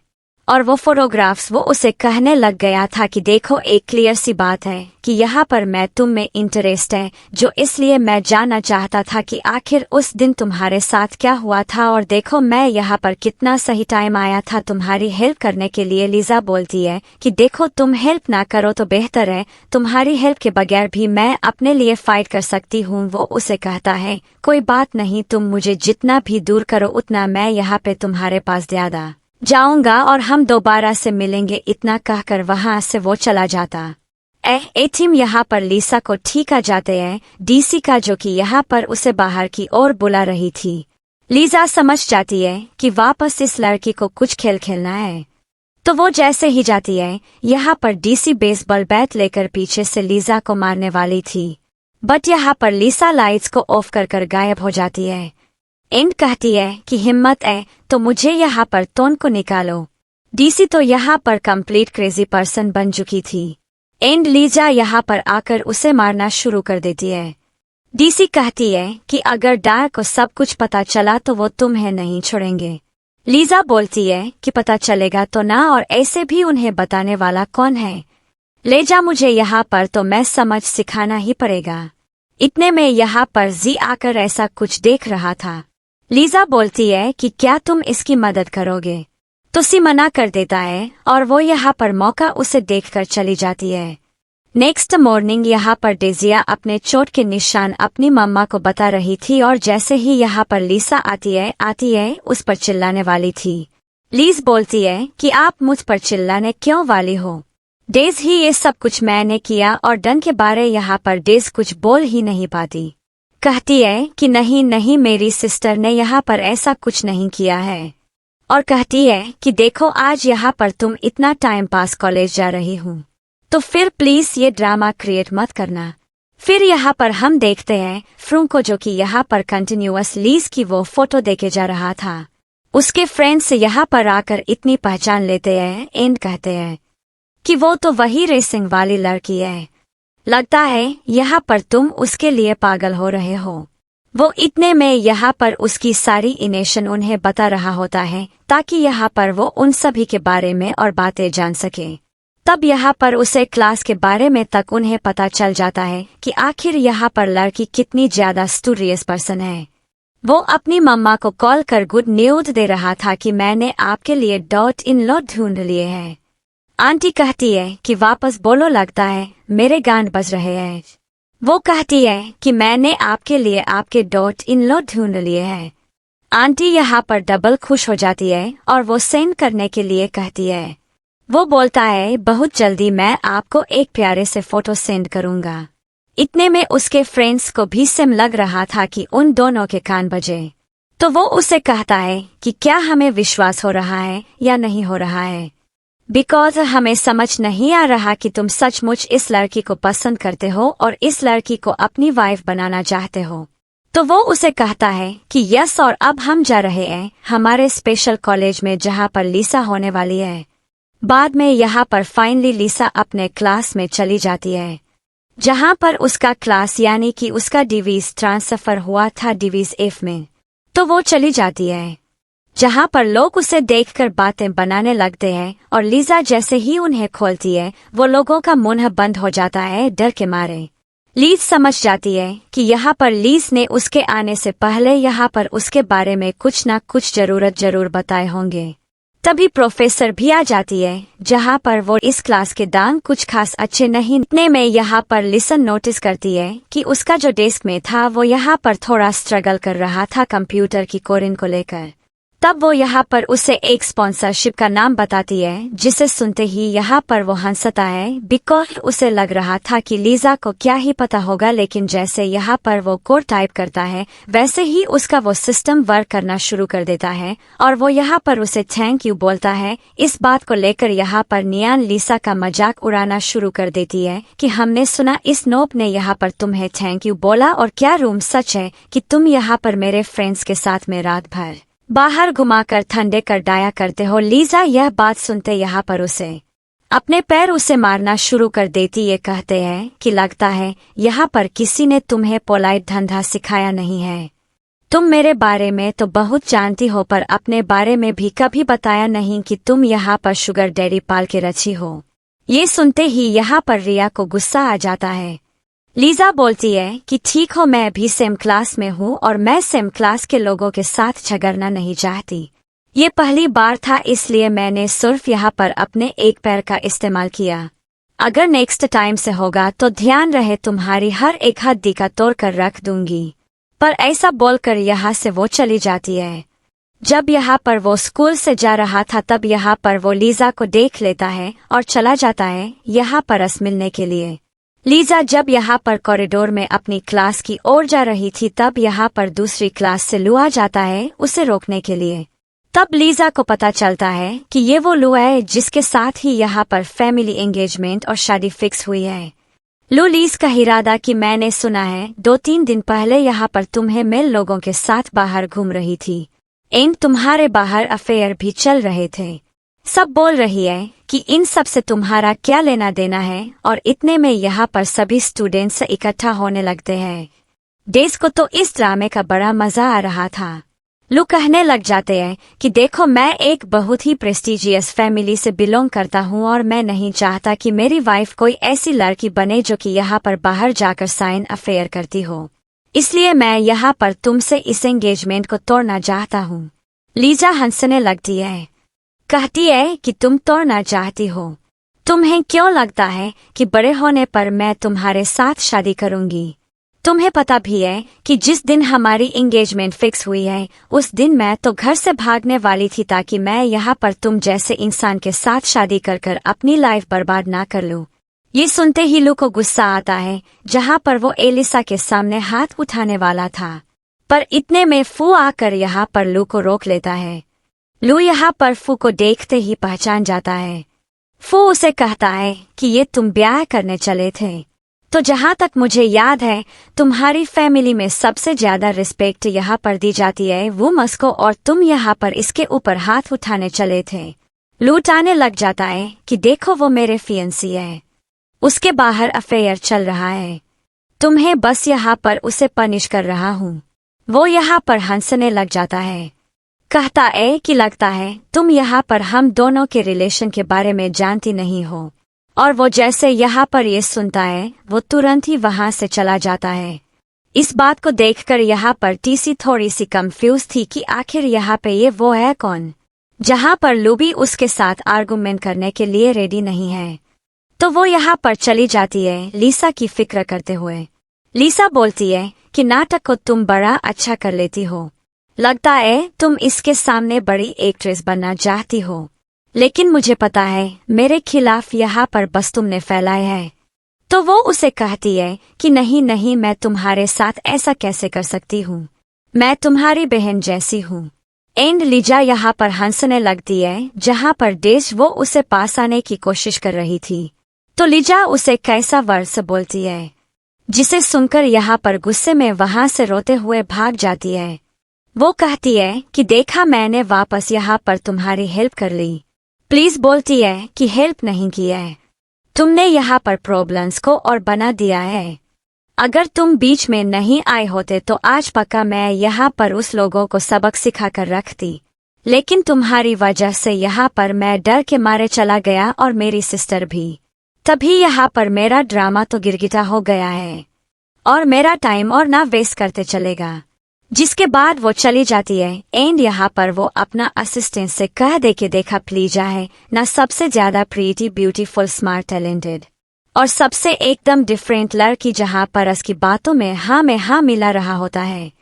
और वो फोटोग्राफ्स वो उसे कहने लग गया था कि देखो एक क्लियर सी बात है कि यहाँ पर मैं तुम में इंटरेस्ट है, जो इसलिए मैं जानना चाहता था कि आखिर उस दिन तुम्हारे साथ क्या हुआ था और देखो मैं यहाँ पर कितना सही टाइम आया था तुम्हारी हेल्प करने के लिए। लीजा बोलती है कि देखो तुम हेल्प ना करो तो बेहतर है, तुम्हारी हेल्प के बगैर भी मैं अपने लिए फाइट कर सकती हूँ। वो उसे कहता है कोई बात नहीं, तुम मुझे जितना भी दूर करो उतना मैं यहाँ पे तुम्हारे पास ज्यादा जाऊंगा और हम दोबारा से मिलेंगे। इतना कहकर वहां से वो चला जाता। टीम यहाँ पर लीसा को ठीक आ जाते हैं डीसी का, जो कि यहाँ पर उसे बाहर की ओर बुला रही थी। लीजा समझ जाती है कि वापस इस लड़की को कुछ खेल खेलना है, तो वो जैसे ही जाती है यहाँ पर डीसी बेसबॉल बैट लेकर पीछे से लीजा को मारने वाली थी, बट यहाँ पर लीसा लाइट्स को ऑफ कर गायब हो जाती है। एंड कहती है कि हिम्मत है तो मुझे यहाँ पर टोन को निकालो। डीसी तो यहाँ पर कंप्लीट क्रेजी पर्सन बन चुकी थी एंड लीजा यहाँ पर आकर उसे मारना शुरू कर देती है। डीसी कहती है कि अगर डार को सब कुछ पता चला तो वो तुम्हें नहीं छोड़ेंगे। लीजा बोलती है कि पता चलेगा तो ना, और ऐसे भी उन्हें बताने वाला कौन है। ले जा मुझे यहाँ पर तो मैं समझ सिखाना ही पड़ेगा। इतने में यहाँ पर जी आकर ऐसा कुछ देख रहा था। लीजा बोलती है कि क्या तुम इसकी मदद करोगे, तो सी मना कर देता है और वो यहाँ पर मौका उसे देखकर चली जाती है। नेक्स्ट मॉर्निंग यहाँ पर डेजिया अपने चोट के निशान अपनी मम्मा को बता रही थी और जैसे ही यहाँ पर लीसा आती है उस पर चिल्लाने वाली थी। लीज बोलती है कि आप मुझ पर चिल्लाने क्यों वाली हो। डेज ही ये सब कुछ मैंने किया और डन के बारे यहाँ पर डेज कुछ बोल ही नहीं पाती। कहती है कि नहीं मेरी सिस्टर ने यहाँ पर ऐसा कुछ नहीं किया है, और कहती है कि देखो आज यहाँ पर तुम इतना टाइम पास कॉलेज जा रही हूँ तो फिर प्लीज ये ड्रामा क्रिएट मत करना। फिर यहाँ पर हम देखते हैं फ्रू को, जो कि यहाँ पर कंटिन्यूअस लीज की वो फोटो देके जा रहा था। उसके फ्रेंड्स यहाँ पर आकर इतनी पहचान लेते हैं एंड कहते हैं कि वो तो वही रेसिंग वाली लड़की है, लगता है यहाँ पर तुम उसके लिए पागल हो रहे हो। वो इतने में यहाँ पर उसकी सारी इनेशन उन्हें बता रहा होता है ताकि यहाँ पर वो उन सभी के बारे में और बातें जान सके। तब यहाँ पर उसे क्लास के बारे में तक उन्हें पता चल जाता है कि आखिर यहाँ पर लड़की कितनी ज्यादा स्टूडियस पर्सन है। वो अपनी मम्मा को कॉल कर गुड न्यूज दे रहा था कि मैंने आपके लिए .in-law ढूंढ लिए हैं। आंटी कहती है कि वापस बोलो, लगता है मेरे गान बज रहे हैं। वो कहती है कि मैंने आपके लिए आपके .in-law ढूंढ लिए हैं। आंटी यहाँ पर डबल खुश हो जाती है और वो सेंड करने के लिए कहती है। वो बोलता है बहुत जल्दी मैं आपको एक प्यारे से फोटो सेंड करूंगा। इतने में उसके फ्रेंड्स को भी सिम लग रहा था कि उन दोनों के कान बजे। तो वो उसे कहता है कि क्या हमें विश्वास हो रहा है या नहीं हो रहा है, बिकॉज हमें समझ नहीं आ रहा कि तुम सचमुच इस लड़की को पसंद करते हो और इस लड़की को अपनी वाइफ बनाना चाहते हो। तो वो उसे कहता है कि यस, और अब हम जा रहे हैं हमारे स्पेशल कॉलेज में जहाँ पर लीसा होने वाली है। बाद में यहाँ पर फाइनली लीसा अपने क्लास में चली जाती है, जहाँ पर उसका क्लास यानी कि उसका डिवीज ट्रांसफर हुआ था डिवीज एफ में। तो वो चली जाती है, जहाँ पर लोग उसे देखकर बातें बनाने लगते हैं, और लीजा जैसे ही उन्हें खोलती है वो लोगों का मुंह बंद हो जाता है डर के मारे। लीज समझ जाती है कि यहाँ पर लीज ने उसके आने से पहले यहाँ पर उसके बारे में कुछ न कुछ जरूर बताए होंगे। तभी प्रोफेसर भी आ जाती है, जहाँ पर वो इस क्लास के दान कुछ खास अच्छे नहीं। इतने में यहाँ पर लिसन नोटिस करती है कि उसका जो डेस्क में था वो यहाँ पर थोड़ा स्ट्रगल कर रहा था कंप्यूटर की कोडिंग को लेकर। तब वो यहाँ पर उसे एक स्पॉन्सरशिप का नाम बताती है, जिसे सुनते ही यहाँ पर वो हंसता है, बिकॉज उसे लग रहा था कि लीजा को क्या ही पता होगा। लेकिन जैसे यहाँ पर वो कोड टाइप करता है वैसे ही उसका वो सिस्टम वर्क करना शुरू कर देता है, और वो यहाँ पर उसे थैंक यू बोलता है। इस बात को लेकर यहाँ पर नियान लीसा का मजाक उड़ाना शुरू कर देती है कि हमने सुना इस नोब ने यहाँ पर तुम्हें थैंक यू बोला, और क्या रूम सच है कि तुम यहाँ पर मेरे फ्रेंड्स के साथ में रात भर बाहर घुमाकर ठंडे कर डाया करते हो। लीजा यह बात सुनते यहाँ पर उसे अपने पैर उसे मारना शुरू कर देती। ये कहते हैं कि लगता है यहाँ पर किसी ने तुम्हें पोलाइट धंधा सिखाया नहीं है। तुम मेरे बारे में तो बहुत जानती हो, पर अपने बारे में भी कभी बताया नहीं कि तुम यहाँ पर शुगर डेयरी पाल के रची हो। ये सुनते ही यहाँ पर रिया को गुस्सा आ जाता है। लीजा बोलती है कि ठीक हो, मैं भी सेम क्लास में हूँ और मैं सेम क्लास के लोगों के साथ झगड़ना नहीं चाहती। ये पहली बार था, इसलिए मैंने सिर्फ यहाँ पर अपने एक पैर का इस्तेमाल किया। अगर नेक्स्ट टाइम से होगा तो ध्यान रहे तुम्हारी हर एक हड्डी का तोड़ कर रख दूंगी। पर ऐसा बोलकर यहाँ से वो चली जाती है। जब यहाँ पर वो स्कूल से जा रहा था तब यहाँ पर वो लीजा को देख लेता है और चला जाता है यहाँ पर रस मिलने के लिए। लीजा जब यहाँ पर कॉरिडोर में अपनी क्लास की ओर जा रही थी तब यहाँ पर दूसरी क्लास से लू आ जाता है उसे रोकने के लिए। तब लीजा को पता चलता है कि ये वो लू है जिसके साथ ही यहाँ पर फैमिली एंगेजमेंट और शादी फिक्स हुई है। लू लीज का इरादा कि मैंने सुना है 2-3 दिन पहले यहाँ पर तुम्हें मिल लोगों के साथ बाहर घूम रही थी, इन तुम्हारे बाहर अफेयर भी चल रहे थे। सब बोल रही है कि इन सब से तुम्हारा क्या लेना देना है, और इतने में यहाँ पर सभी स्टूडेंट्स इकट्ठा होने लगते हैं। डेज को तो इस ड्रामे का बड़ा मजा आ रहा था। लू कहने लग जाते हैं कि देखो, मैं एक बहुत ही प्रेस्टिजियस फैमिली से बिलोंग करता हूँ और मैं नहीं चाहता कि मेरी वाइफ कोई ऐसी लड़की बने जो कि यहाँ पर बाहर जाकर साइन अफेयर करती हो, इसलिए मैं यहाँ पर तुमसे इस एंगेजमेंट को तोड़ना चाहता हूँ। लीजा हंसने लगती है, कहती है कि तुम तोड़ना चाहती हो? तुम्हें क्यों लगता है कि बड़े होने पर मैं तुम्हारे साथ शादी करूंगी? तुम्हें पता भी है कि जिस दिन हमारी एंगेजमेंट फिक्स हुई है उस दिन मैं तो घर से भागने वाली थी ताकि मैं यहाँ पर तुम जैसे इंसान के साथ शादी कर अपनी लाइफ बर्बाद ना कर लूं। ये सुनते ही लू को गुस्सा आता है, जहाँ पर वो एलिसा के सामने हाथ उठाने वाला था, पर इतने में फू आकर यहाँ पर लू को रोक लेता है। लू यहाँ पर फू को देखते ही पहचान जाता है। फू उसे कहता है कि ये तुम ब्याह करने चले थे, तो जहाँ तक मुझे याद है तुम्हारी फैमिली में सबसे ज्यादा रिस्पेक्ट यहाँ पर दी जाती है वुमन्स को, और तुम यहाँ पर इसके ऊपर हाथ उठाने चले थे। लू टाने लग जाता है कि देखो, वो मेरे फियंसी है, उसके बाहर अफेयर चल रहा है, तुम्हें बस यहाँ पर उसे पनिश कर रहा हूँ। वो यहाँ पर हंसने लग जाता है, कहता है कि लगता है तुम यहाँ पर हम दोनों के रिलेशन के बारे में जानती नहीं हो, और वो जैसे यहाँ पर ये सुनता है वो तुरंत ही वहां से चला जाता है। इस बात को देखकर यहाँ पर टीसी थोड़ी सी कंफ्यूज थी कि आखिर यहाँ पे ये वो है कौन, जहाँ पर लू भी उसके साथ आर्गुमेंट करने के लिए रेडी नहीं है। तो वो यहाँ पर चली जाती है लीसा की फिक्र करते हुए। लीसा बोलती है कि नाटक को तुम बड़ा अच्छा कर लेती हो, लगता है तुम इसके सामने बड़ी एक्ट्रेस बनना चाहती हो, लेकिन मुझे पता है मेरे खिलाफ यहाँ पर बस तुमने फैलाया है। तो वो उसे कहती है कि नहीं नहीं, मैं तुम्हारे साथ ऐसा कैसे कर सकती हूँ, मैं तुम्हारी बहन जैसी हूँ। एंड लीजा यहाँ पर हंसने लगती है, जहाँ पर डेज वो उसे पास आने की कोशिश कर रही थी। तो लीजा उसे कैसा वर्ड बोलती है, जिसे सुनकर यहाँ पर गुस्से में वहां से रोते हुए भाग जाती है। वो कहती है कि देखा, मैंने वापस यहाँ पर तुम्हारी हेल्प कर ली। प्लीज बोलती है कि हेल्प नहीं की है, तुमने यहाँ पर प्रॉब्लम्स को और बना दिया है। अगर तुम बीच में नहीं आए होते तो आज पक्का मैं यहाँ पर उस लोगों को सबक सिखा कर रखती, लेकिन तुम्हारी वजह से यहाँ पर मैं डर के मारे चला गया और मेरी सिस्टर भी। तभी यहाँ पर मेरा ड्रामा तो गिरगिटा हो गया है और मेरा टाइम और ना वेस्ट करते चलेगा। जिसके बाद वो चली जाती है। एंड यहाँ पर वो अपना असिस्टेंट से कह दे के देखा, प्लीजा है ना सबसे ज्यादा प्रीटी, ब्यूटीफुल, स्मार्ट, टैलेंटेड और सबसे एकदम डिफरेंट लड़की, जहाँ पर उसकी बातों में हाँ मिला रहा होता है।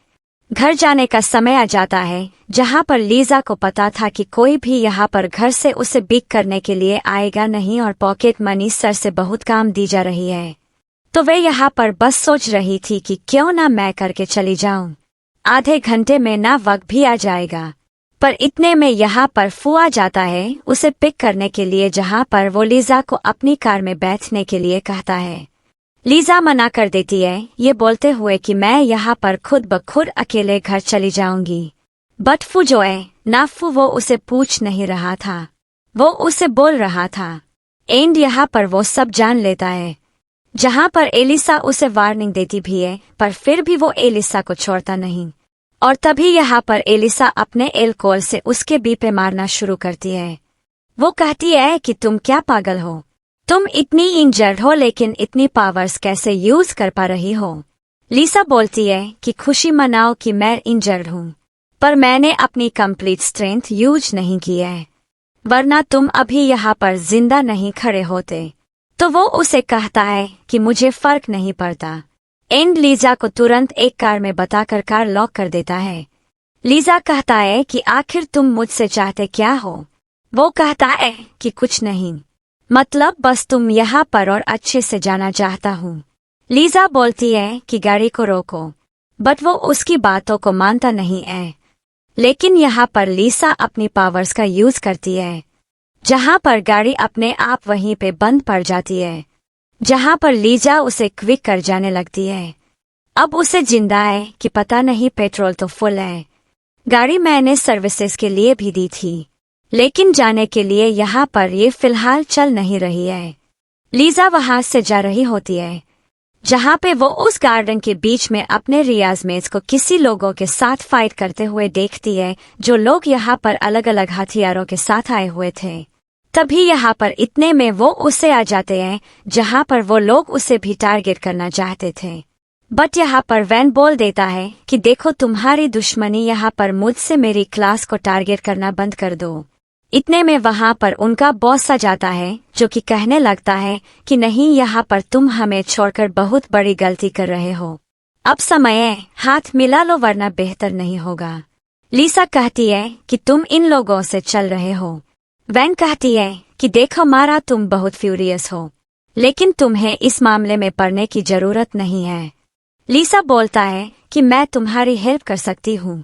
घर जाने का समय आ जाता है, जहाँ पर लीजा को पता था कि कोई भी यहाँ पर घर से उसे बिक करने के लिए आएगा नहीं और पॉकेट मनी सर से बहुत काम दी जा रही है। तो वे यहाँ पर बस सोच रही थी कि क्यों ना मैं करके चली जाऊं, आधे घंटे में ना वक्त भी आ जाएगा। पर इतने में यहाँ पर फू आ जाता है उसे पिक करने के लिए, जहाँ पर वो लीजा को अपनी कार में बैठने के लिए कहता है। लीजा मना कर देती है, ये बोलते हुए कि मैं यहाँ पर खुद ब खुद अकेले घर चली जाऊंगी। बट फू जो है ना फू, वो उसे पूछ नहीं रहा था, वो उसे बोल रहा था। एंड यहाँ पर वो सब जान लेता है, जहाँ पर एलिसा उसे वार्निंग देती भी है, पर फिर भी वो एलिसा को छोड़ता नहीं। और तभी यहाँ पर एलिसा अपने एल्कोहल से उसके बी पे मारना शुरू करती है। वो कहती है कि तुम क्या पागल हो, तुम इतनी इंजर्ड हो लेकिन इतनी पावर्स कैसे यूज कर पा रही हो। लीसा बोलती है कि खुशी मनाओ कि मैं इंजर्ड हूँ, पर मैंने अपनी कंप्लीट स्ट्रेंथ यूज नहीं की है, वरना तुम अभी यहाँ पर जिंदा नहीं खड़े होते। तो वो उसे कहता है कि मुझे फर्क नहीं पड़ता। एंड लीजा को तुरंत एक कार में बताकर कार लॉक कर देता है। लीजा कहता है कि आखिर तुम मुझसे चाहते क्या हो। वो कहता है कि कुछ नहीं, मतलब बस तुम यहाँ पर और अच्छे से जाना चाहता हूँ। लीजा बोलती है कि गाड़ी को रोको, बट वो उसकी बातों को मानता नहीं है। लेकिन यहाँ पर लीसा अपनी पावर्स का यूज करती है, जहाँ पर गाड़ी अपने आप वहीं पे बंद पड़ जाती है, जहाँ पर लीजा उसे क्विक कर जाने लगती है। अब उसे जिंदा है कि पता नहीं पेट्रोल तो फुल है। गाड़ी मैंने सर्विसेज के लिए भी दी थी, लेकिन जाने के लिए यहाँ पर ये फिलहाल चल नहीं रही है। लीजा वहां से जा रही होती है, जहाँ पे वो उस गार्डन के बीच में अपने रियाजमेट्स को किसी लोगों के साथ फाइट करते हुए देखती है, जो लोग यहाँ पर अलग अलग हथियारों के साथ आए हुए थे। तभी यहाँ पर इतने में वो उससे आ जाते हैं, जहाँ पर वो लोग उसे भी टारगेट करना चाहते थे। बट यहाँ पर वैन बोल देता है कि देखो, तुम्हारी दुश्मनी यहाँ पर मुझसे मेरी क्लास को टारगेट करना बंद कर दो। इतने में वहाँ पर उनका बॉस आ जाता है, जो कि कहने लगता है कि नहीं, यहाँ पर तुम हमें छोड़कर बहुत बड़ी गलती कर रहे हो। अब समय है, हाथ मिला लो वरना बेहतर नहीं होगा। लीसा कहती है कि तुम इन लोगों से चल रहे हो। वैन कहती है कि देखो मारा, तुम बहुत फ्यूरियस हो, लेकिन तुम्हें इस मामले में पड़ने की जरूरत नहीं है। लीसा बोलता है कि मैं तुम्हारी हेल्प कर सकती हूँ,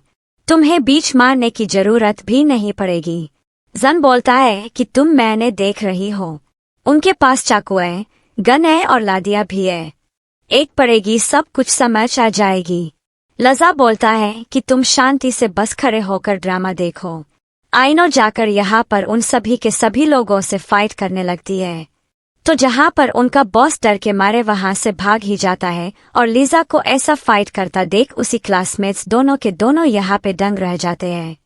तुम्हें बीच मारने की जरूरत भी नहीं पड़ेगी। जन बोलता है कि तुम मैंने देख रही हो, उनके पास चाकू है, गन है और लादिया भी है, एक पड़ेगी सब कुछ समझ आ जाएगी। लजा बोलता है कि तुम शांति से बस खड़े होकर ड्रामा देखो। आइनो जाकर यहाँ पर उन सभी के सभी लोगों से फाइट करने लगती है। तो जहाँ पर उनका बॉस डर के मारे वहाँ से भाग ही जाता है और लीजा को ऐसा फाइट करता देख उसी क्लासमेट्स दोनों के दोनों यहाँ पे दंग रह जाते हैं।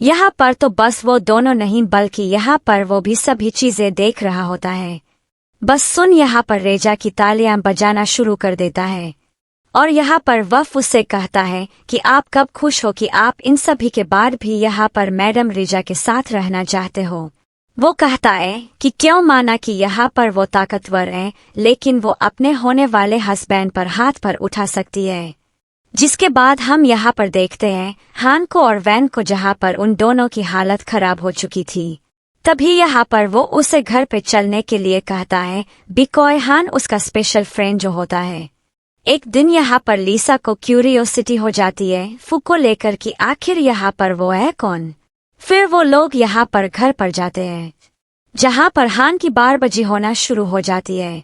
यहाँ पर तो बस वो दोनों नहीं बल्कि यहाँ पर वो भी सभी चीजें देख रहा होता है। बस सुन, यहाँ पर रेजा की तालियां बजाना शुरू कर देता है और यहाँ पर वफ उससे कहता है कि आप कब खुश हो कि आप इन सभी के बाद भी यहाँ पर मैडम रेजा के साथ रहना चाहते हो। वो कहता है कि क्यों, माना कि यहाँ पर वो ताकतवर है, लेकिन वो अपने होने वाले हस्बैंड पर हाथ पर उठा सकती है। जिसके बाद हम यहाँ पर देखते हैं हान को और वैन को, जहाँ पर उन दोनों की हालत खराब हो चुकी थी। तभी यहाँ पर वो उसे घर पे चलने के लिए कहता है, बिकॉय हान उसका स्पेशल फ्रेंड जो होता है। एक दिन यहाँ पर लीसा को क्यूरियोसिटी हो जाती है फू को लेकर कि आखिर यहाँ पर वो है कौन। फिर वो लोग यहाँ पर घर पर जाते हैं, जहाँ पर हान की 12 बजे होना शुरू हो जाती है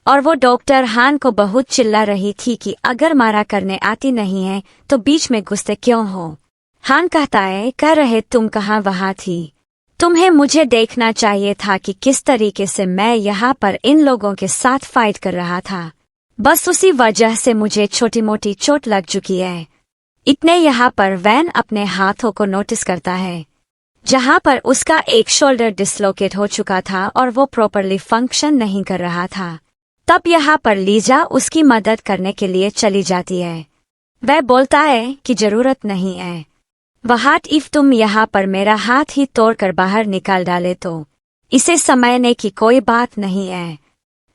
और वो डॉक्टर हान को बहुत चिल्ला रही थी कि अगर मारा करने आती नहीं है तो बीच में घुसते क्यों हो। हान कहता है, कह रहे तुम कहाँ वहाँ थी, तुम्हें मुझे देखना चाहिए था कि किस तरीके से मैं यहाँ पर इन लोगों के साथ फाइट कर रहा था, बस उसी वजह से मुझे छोटी मोटी चोट लग चुकी है। इतने यहाँ पर वैन अपने हाथों को नोटिस करता है, जहाँ पर उसका एक शोल्डर डिसलोकेट हो चुका था और वो प्रॉपरली फंक्शन नहीं कर रहा था। तब यहाँ पर लीजा उसकी मदद करने के लिए चली जाती है। वह बोलता है कि जरूरत नहीं है, व्हाट इफ तुम यहाँ पर मेरा हाथ ही तोड़कर बाहर निकाल डाले तो इसे समझने की कोई बात नहीं है,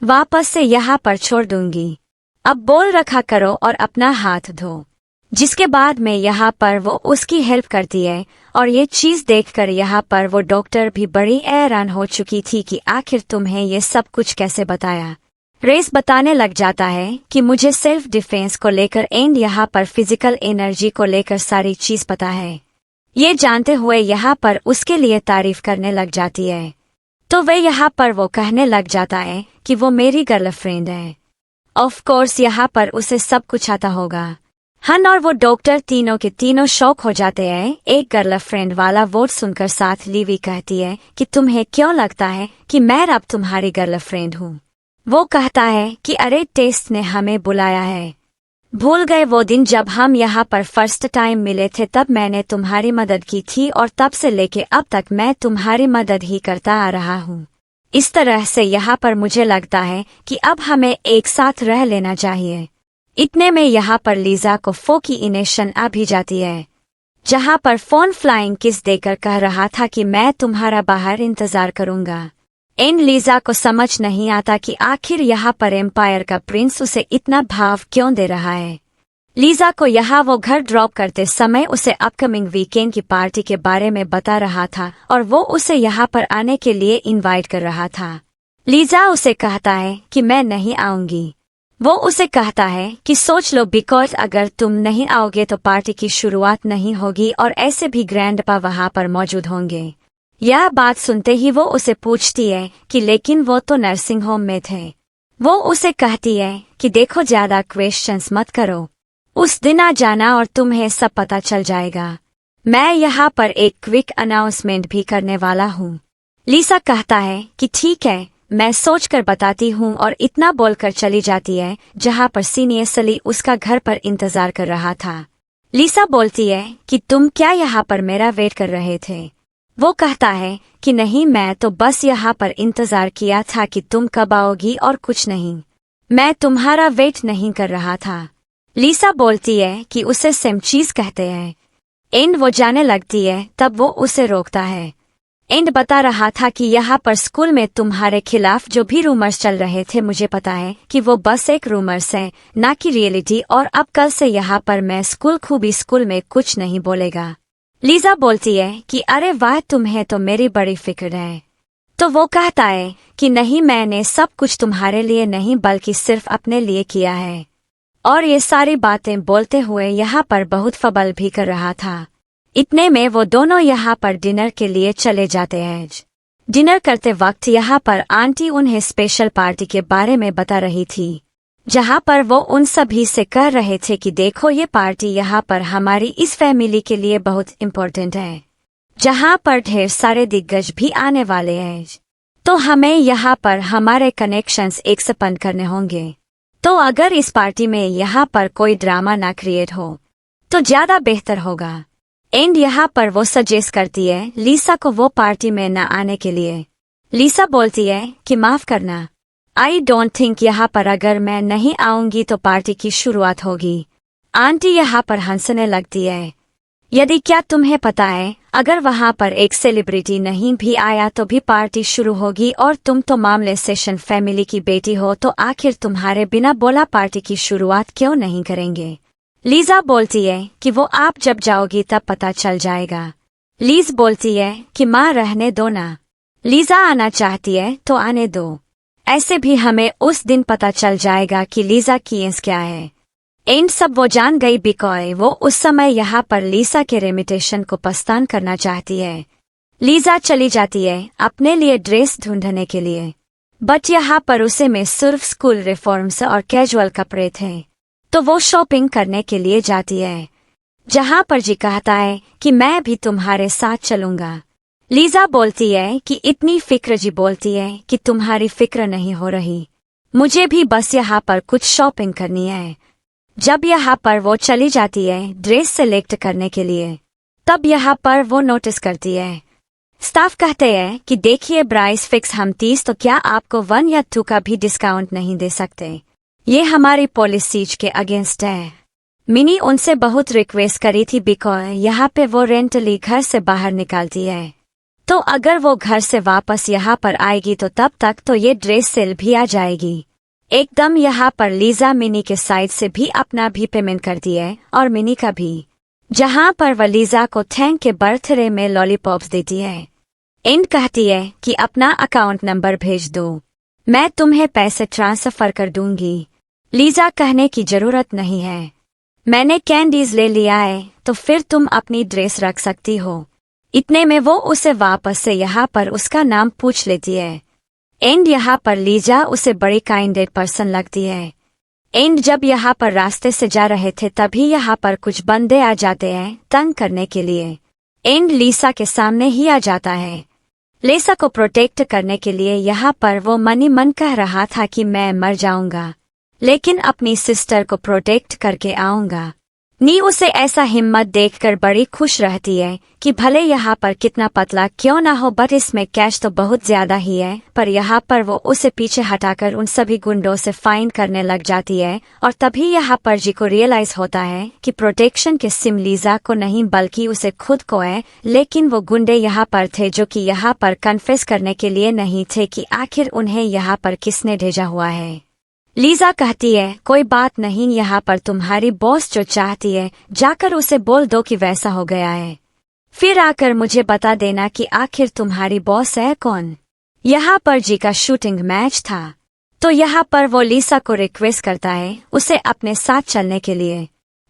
वापस से यहाँ पर छोड़ दूंगी, अब बोल रखा करो और अपना हाथ धो। जिसके बाद में यहाँ पर वो उसकी हेल्प करती है और ये चीज देखकर यहाँ पर वो डॉक्टर भी बड़ी हैरान हो चुकी थी कि आखिर तुम्हें ये सब कुछ कैसे बताया। रेस बताने लग जाता है कि मुझे सेल्फ डिफेंस को लेकर एंड यहाँ पर फिजिकल एनर्जी को लेकर सारी चीज पता है। ये जानते हुए यहाँ पर उसके लिए तारीफ करने लग जाती है, तो वह यहाँ पर वो कहने लग जाता है कि वो मेरी गर्लफ्रेंड है। ऑफ कोर्स यहाँ पर उसे सब कुछ आता होगा। हन और वो डॉक्टर तीनों के तीनों शौक हो जाते हैं। एक गर्लफ्रेंड वाला वर्ड सुनकर साथ लीवी कहती है कि तुम्हें क्यों लगता है कि मैं अब तुम्हारी गर्लफ्रेंड हूँ। वो कहता है कि अरे टेस्ट ने हमें बुलाया है, भूल गए वो दिन जब हम यहाँ पर फर्स्ट टाइम मिले थे, तब मैंने तुम्हारी मदद की थी और तब से लेके अब तक मैं तुम्हारी मदद ही करता आ रहा हूँ। इस तरह से यहाँ पर मुझे लगता है कि अब हमें एक साथ रह लेना चाहिए। इतने में यहाँ पर लीजा को फो की इनेशन आ भी जाती है, जहाँ पर फोन फ्लाइंग किस देकर कह रहा था कि मैं तुम्हारा बाहर इंतजार करूंगा। एन लीजा को समझ नहीं आता कि आखिर यहाँ पर एम्पायर का प्रिंस उसे इतना भाव क्यों दे रहा है। लीजा को यहाँ वो घर ड्रॉप करते समय उसे अपकमिंग वीकेंड की पार्टी के बारे में बता रहा था और वो उसे यहाँ पर आने के लिए इनवाइट कर रहा था। लीजा उसे कहता है कि मैं नहीं आऊंगी। वो उसे कहता है कि सोच लो, बिकॉज अगर तुम नहीं आओगे तो पार्टी की शुरुआत नहीं होगी और ऐसे भी ग्रैंडपा वहाँ पर मौजूद होंगे। यह बात सुनते ही वो उसे पूछती है कि लेकिन वो तो नर्सिंग होम में थे। वो उसे कहती है कि देखो, ज्यादा क्वेश्चंस मत करो, उस दिन आ जाना और तुम्हें सब पता चल जाएगा। मैं यहाँ पर एक क्विक अनाउंसमेंट भी करने वाला हूँ। लीसा कहता है कि ठीक है, मैं सोचकर बताती हूँ और इतना बोलकर चली जाती है, जहाँ पर सीनियसली उसका घर पर इंतजार कर रहा था। लीसा बोलती है कि तुम क्या यहाँ पर मेरा वेट कर रहे थे। वो कहता है कि नहीं, मैं तो बस यहाँ पर इंतजार किया था कि तुम कब आओगी और कुछ नहीं, मैं तुम्हारा वेट नहीं कर रहा था। लीसा बोलती है कि उसे सेम चीज कहते हैं। एंड वो जाने लगती है, तब वो उसे रोकता है। एंड बता रहा था कि यहाँ पर स्कूल में तुम्हारे खिलाफ जो भी रूमर्स चल रहे थे, मुझे पता है कि वो बस एक रूमर्स है, ना कि रियलिटी, और अब कल से यहाँ पर मैं स्कूल में कुछ नहीं बोलेगा। लीजा बोलती है कि अरे वाह, तुम्हें तो मेरी बड़ी फिक्र है। तो वो कहता है कि नहीं, मैंने सब कुछ तुम्हारे लिए नहीं बल्कि सिर्फ अपने लिए किया है। और ये सारी बातें बोलते हुए यहाँ पर बहुत फबल भी कर रहा था। इतने में वो दोनों यहाँ पर डिनर के लिए चले जाते हैं। डिनर करते वक्त यहाँ पर आंटी उन्हें स्पेशल पार्टी के बारे में बता रही थी, जहाँ पर वो उन सभी से कह रहे थे कि देखो, ये पार्टी यहाँ पर हमारी इस फैमिली के लिए बहुत इम्पोर्टेंट है, जहाँ पर ढेर सारे दिग्गज भी आने वाले हैं, तो हमें यहाँ पर हमारे कनेक्शंस एक्सपेंड करने होंगे। तो अगर इस पार्टी में यहाँ पर कोई ड्रामा ना क्रिएट हो तो ज्यादा बेहतर होगा। एंड यहाँ पर वो सजेस्ट करती है लीसा को वो पार्टी में न आने के लिए। लीसा बोलती है कि माफ करना, आई डोंट थिंक यहाँ पर अगर मैं नहीं आऊंगी तो पार्टी की शुरुआत होगी। आंटी यहाँ पर हंसने लगती है। यदि क्या तुम्हें पता है, अगर वहाँ पर एक सेलिब्रिटी नहीं भी आया तो भी पार्टी शुरू होगी, और तुम तो मामले सेशन फैमिली की बेटी हो, तो आखिर तुम्हारे बिना बोला पार्टी की शुरुआत क्यों नहीं करेंगे। लीजा बोलती है कि वो आप जब जाओगी तब पता चल जाएगा। लीज बोलती है कि माँ रहने दो ना, लीजा आना चाहती है तो आने दो। ऐसे भी हमें उस दिन पता चल जाएगा कि लीजा की एस क्या है। एंड सब वो जान गई बिकॉय वो उस समय यहाँ पर लीसा के रेमिटेशन को पस्तान करना चाहती है। लीजा चली जाती है अपने लिए ड्रेस ढूंढने के लिए, बट यहाँ पर उसे में सिर्फ स्कूल रिफॉर्म्स और कैजुअल कपड़े थे, तो वो शॉपिंग करने के लिए जाती है, जहाँ पर जी कहता है कि मैं भी तुम्हारे साथ चलूंगा। लीजा बोलती है कि इतनी फिक्र, जी बोलती है कि तुम्हारी फिक्र नहीं हो रही, मुझे भी बस यहाँ पर कुछ शॉपिंग करनी है। जब यहाँ पर वो चली जाती है ड्रेस सेलेक्ट करने के लिए, तब यहाँ पर वो नोटिस करती है स्टाफ कहते हैं कि देखिए प्राइस फिक्स हम 30, तो क्या आपको 1 या 2 का भी डिस्काउंट नहीं दे सकते? ये हमारी पॉलिसीज के अगेंस्ट है। मिनी उनसे बहुत रिक्वेस्ट करी थी बिकॉज यहाँ पे वो रेंटली घर से बाहर निकालती है, तो अगर वो घर से वापस यहाँ पर आएगी तो तब तक तो ये ड्रेस सेल भी आ जाएगी। एकदम यहाँ पर लीजा मिनी के साइड से भी अपना भी पेमेंट करती है और मिनी का भी, जहाँ पर वह लीजा को थैंक के बर्थडे में लॉलीपॉप्स देती है। एंड कहती है कि अपना अकाउंट नंबर भेज दो, मैं तुम्हें पैसे ट्रांसफर कर दूंगी। लीजा कहने की जरूरत नहीं है, मैंने कैंडीज ले लिया है, तो फिर तुम अपनी ड्रेस रख सकती हो। इतने में वो उसे वापस से यहाँ पर उसका नाम पूछ लेती है। एंड यहाँ पर लीजा उसे बड़ी काइंडेड पर्सन लगती है। एंड जब यहाँ पर रास्ते से जा रहे थे तभी यहाँ पर कुछ बंदे आ जाते हैं तंग करने के लिए। एंड लीसा के सामने ही आ जाता है। लीसा को प्रोटेक्ट करने के लिए यहाँ पर वो मनी मन कह रहा था कि मैं मर जाऊंगा, लेकिन अपनी सिस्टर को प्रोटेक्ट करके आऊंगा। नी उसे ऐसा हिम्मत देखकर बड़ी खुश रहती है कि भले यहाँ पर कितना पतला क्यों ना हो, बट इसमें कैश तो बहुत ज्यादा ही है। पर यहाँ पर वो उसे पीछे हटाकर उन सभी गुंडों से फाइन करने लग जाती है, और तभी यहाँ पर जी को रियलाइज होता है कि प्रोटेक्शन के सिम लीजा को नहीं बल्कि उसे खुद को है। लेकिन वो गुंडे यहाँ पर थे जो कि यहाँ पर कन्फेस करने के लिए नहीं थे कि आखिर उन्हें यहाँ पर किसने भेजा हुआ है। लीजा कहती है कोई बात नहीं, यहाँ पर तुम्हारी बॉस जो चाहती है जाकर उसे बोल दो कि वैसा हो गया है, फिर आकर मुझे बता देना कि आखिर तुम्हारी बॉस है कौन। यहाँ पर जी का शूटिंग मैच था, तो यहाँ पर वो लीसा को रिक्वेस्ट करता है उसे अपने साथ चलने के लिए।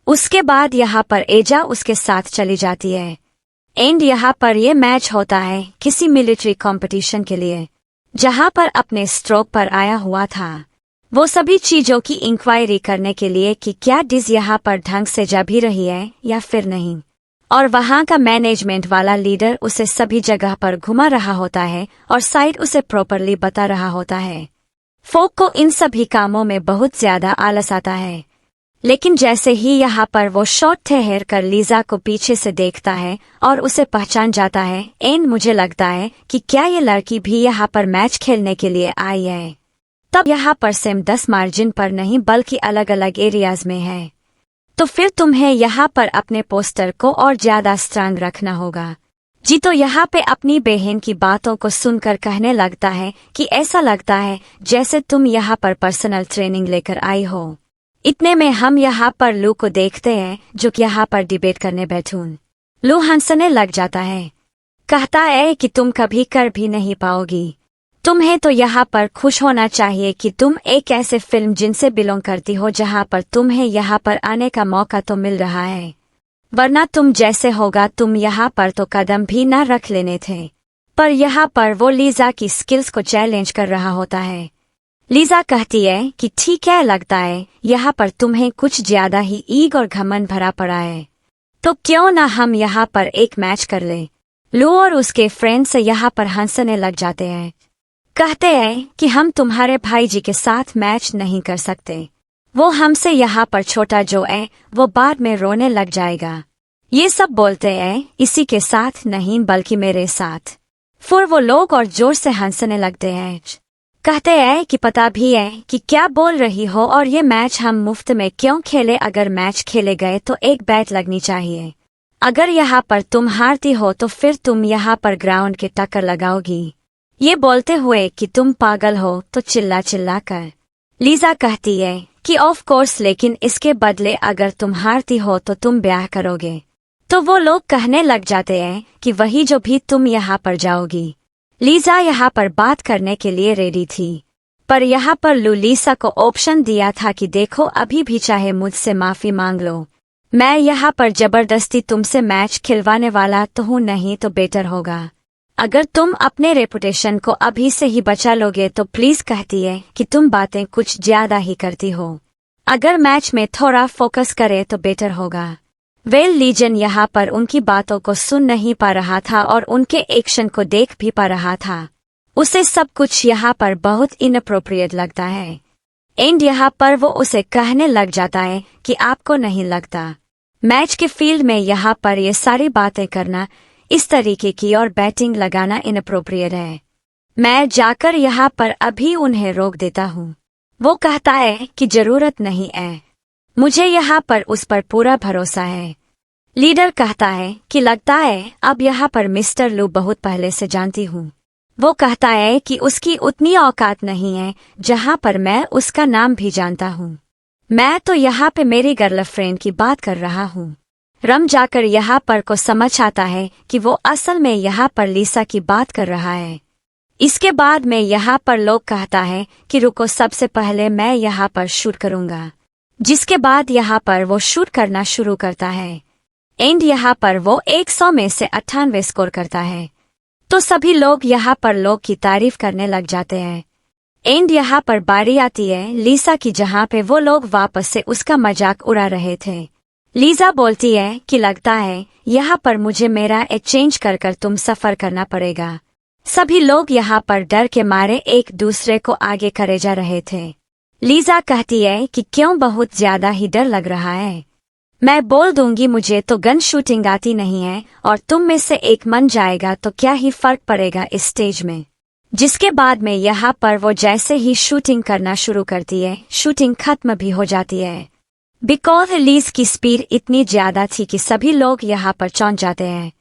उसके बाद यहाँ पर एजा उसके साथ चली जाती है। एंड यहाँ पर ये मैच होता है किसी मिलिट्री कंपटीशन के लिए, जहाँ पर अपने स्ट्रोक पर आया हुआ था। वो सभी चीजों की इंक्वायरी करने के लिए कि क्या डिज यहाँ पर ढंग से जा भी रही है या फिर नहीं, और वहाँ का मैनेजमेंट वाला लीडर उसे सभी जगह पर घुमा रहा होता है और साइड उसे प्रॉपरली बता रहा होता है। फोक को इन सभी कामों में बहुत ज्यादा आलस आता है, लेकिन जैसे ही यहाँ पर वो शॉर्ट ठहर कर लीजा को पीछे से देखता है और उसे पहचान जाता है। एंड मुझे लगता है कि क्या ये लड़की भी यहाँ पर मैच खेलने के लिए आई है। तब यहाँ पर सेम 10 मार्जिन पर नहीं बल्कि अलग अलग एरियाज में है, तो फिर तुम्हें यहाँ पर अपने पोस्टर को और ज्यादा स्ट्रांग रखना होगा। जी तो यहाँ पे अपनी बहन की बातों को सुनकर कहने लगता है कि ऐसा लगता है जैसे तुम यहाँ पर पर्सनल ट्रेनिंग लेकर आई हो। इतने में हम यहाँ पर लू को देखते हैं जो कि यहाँ पर डिबेट करने बैठून। लू हंसने लग जाता है, कहता है कि तुम कभी कर भी नहीं पाओगी, तुम्हें तो यहाँ पर खुश होना चाहिए कि तुम एक ऐसे फिल्म जिनसे बिलोंग करती हो जहाँ पर तुम्हें यहाँ पर आने का मौका तो मिल रहा है, वरना तुम जैसे होगा तुम यहाँ पर तो कदम भी न रख लेने थे। पर यहाँ पर वो लीजा की स्किल्स को चैलेंज कर रहा होता है। लीजा कहती है कि ठीक है, लगता है यहाँ पर तुम्हें कुछ ज्यादा ही ईग और घमंड भरा पड़ा है, तो क्यों ना हम यहाँ पर एक मैच कर ले। लू और उसके फ्रेंड्स यहाँ पर हंसने लग जाते हैं, कहते हैं कि हम तुम्हारे भाई जी के साथ मैच नहीं कर सकते, वो हमसे यहाँ पर छोटा जो है वो बाद में रोने लग जाएगा। ये सब बोलते हैं इसी के साथ नहीं बल्कि मेरे साथ। फिर वो लोग और जोर से हंसने लगते हैं, कहते हैं कि पता भी है कि क्या बोल रही हो और ये मैच हम मुफ्त में क्यों खेले, अगर मैच खेले गए तो एक बैट लगनी चाहिए, अगर यहाँ पर तुम हारती हो तो फिर तुम यहाँ पर ग्राउंड के टक्कर लगाओगी। ये बोलते हुए कि तुम पागल हो तो चिल्ला चिल्ला कर। लीजा कहती है कि ऑफ कोर्स, लेकिन इसके बदले अगर तुम हारती हो तो तुम ब्याह करोगे। तो वो लोग कहने लग जाते हैं कि वही जो भी तुम यहाँ पर जाओगी। लीजा यहाँ पर बात करने के लिए रेडी थी, पर यहाँ पर लू लीसा को ऑप्शन दिया था कि देखो अभी भी चाहे मुझसे माफी मांग लो, मैं यहाँ पर जबरदस्ती तुमसे मैच खिलवाने वाला तो हूँ नहीं तो बेटर होगा अगर तुम अपने रेपुटेशन को अभी से ही बचा लोगे तो प्लीज कहती है कि तुम बातें कुछ ज्यादा ही करती हो, अगर मैच में थोड़ा फोकस करे तो बेटर होगा। वेल लीजन यहाँ पर उनकी बातों को सुन नहीं पा रहा था और उनके एक्शन को देख भी पा रहा था। उसे सब कुछ यहाँ पर बहुत इनअप्रोप्रिएट लगता है एंड यहाँ पर वो उसे कहने लग जाता है कि आपको नहीं लगता मैच के फील्ड में यहाँ पर ये सारी बातें करना इस तरीके की और बैटिंग लगाना इनअप्रोप्रिएट है। मैं जाकर यहाँ पर अभी उन्हें रोक देता हूँ। वो कहता है कि जरूरत नहीं है, मुझे यहाँ पर उस पर पूरा भरोसा है। लीडर कहता है कि लगता है अब यहाँ पर मिस्टर लू बहुत पहले से जानती हूँ। वो कहता है कि उसकी उतनी औकात नहीं है जहाँ पर मैं उसका नाम भी जानता हूँ। मैं तो यहाँ पे मेरी गर्लफ्रेंड की बात कर रहा हूँ। रम जाकर यहाँ पर को समझ आता है कि वो असल में यहाँ पर लीसा की बात कर रहा है। इसके बाद में यहाँ पर लोग कहता है कि रुको सबसे पहले मैं यहाँ पर शूट करूँगा, जिसके बाद यहाँ पर वो शूट करना शुरू करता है एंड यहाँ पर वो 100 में से 98 स्कोर करता है। तो सभी लोग यहाँ पर लोग की तारीफ करने लग जाते हैं एंड यहाँ पर बारी आती है लीसा की जहाँ पे वो लोग वापस से उसका मजाक उड़ा रहे थे। लीजा बोलती है कि लगता है यहाँ पर मुझे मेरा एक्सचेंज कर कर तुम सफर करना पड़ेगा। सभी लोग यहाँ पर डर के मारे एक दूसरे को आगे करे जा रहे थे। लीजा कहती है कि क्यों बहुत ज्यादा ही डर लग रहा है, मैं बोल दूंगी मुझे तो गन शूटिंग आती नहीं है और तुम में से एक मन जाएगा तो क्या ही फर्क पड़ेगा इस स्टेज में। जिसके बाद में यहाँ पर वो जैसे ही शूटिंग करना शुरू करती है शूटिंग खत्म भी हो जाती है बिकॉज लीज की स्पीड इतनी ज्यादा थी कि सभी लोग यहाँ पर चौंक जाते हैं।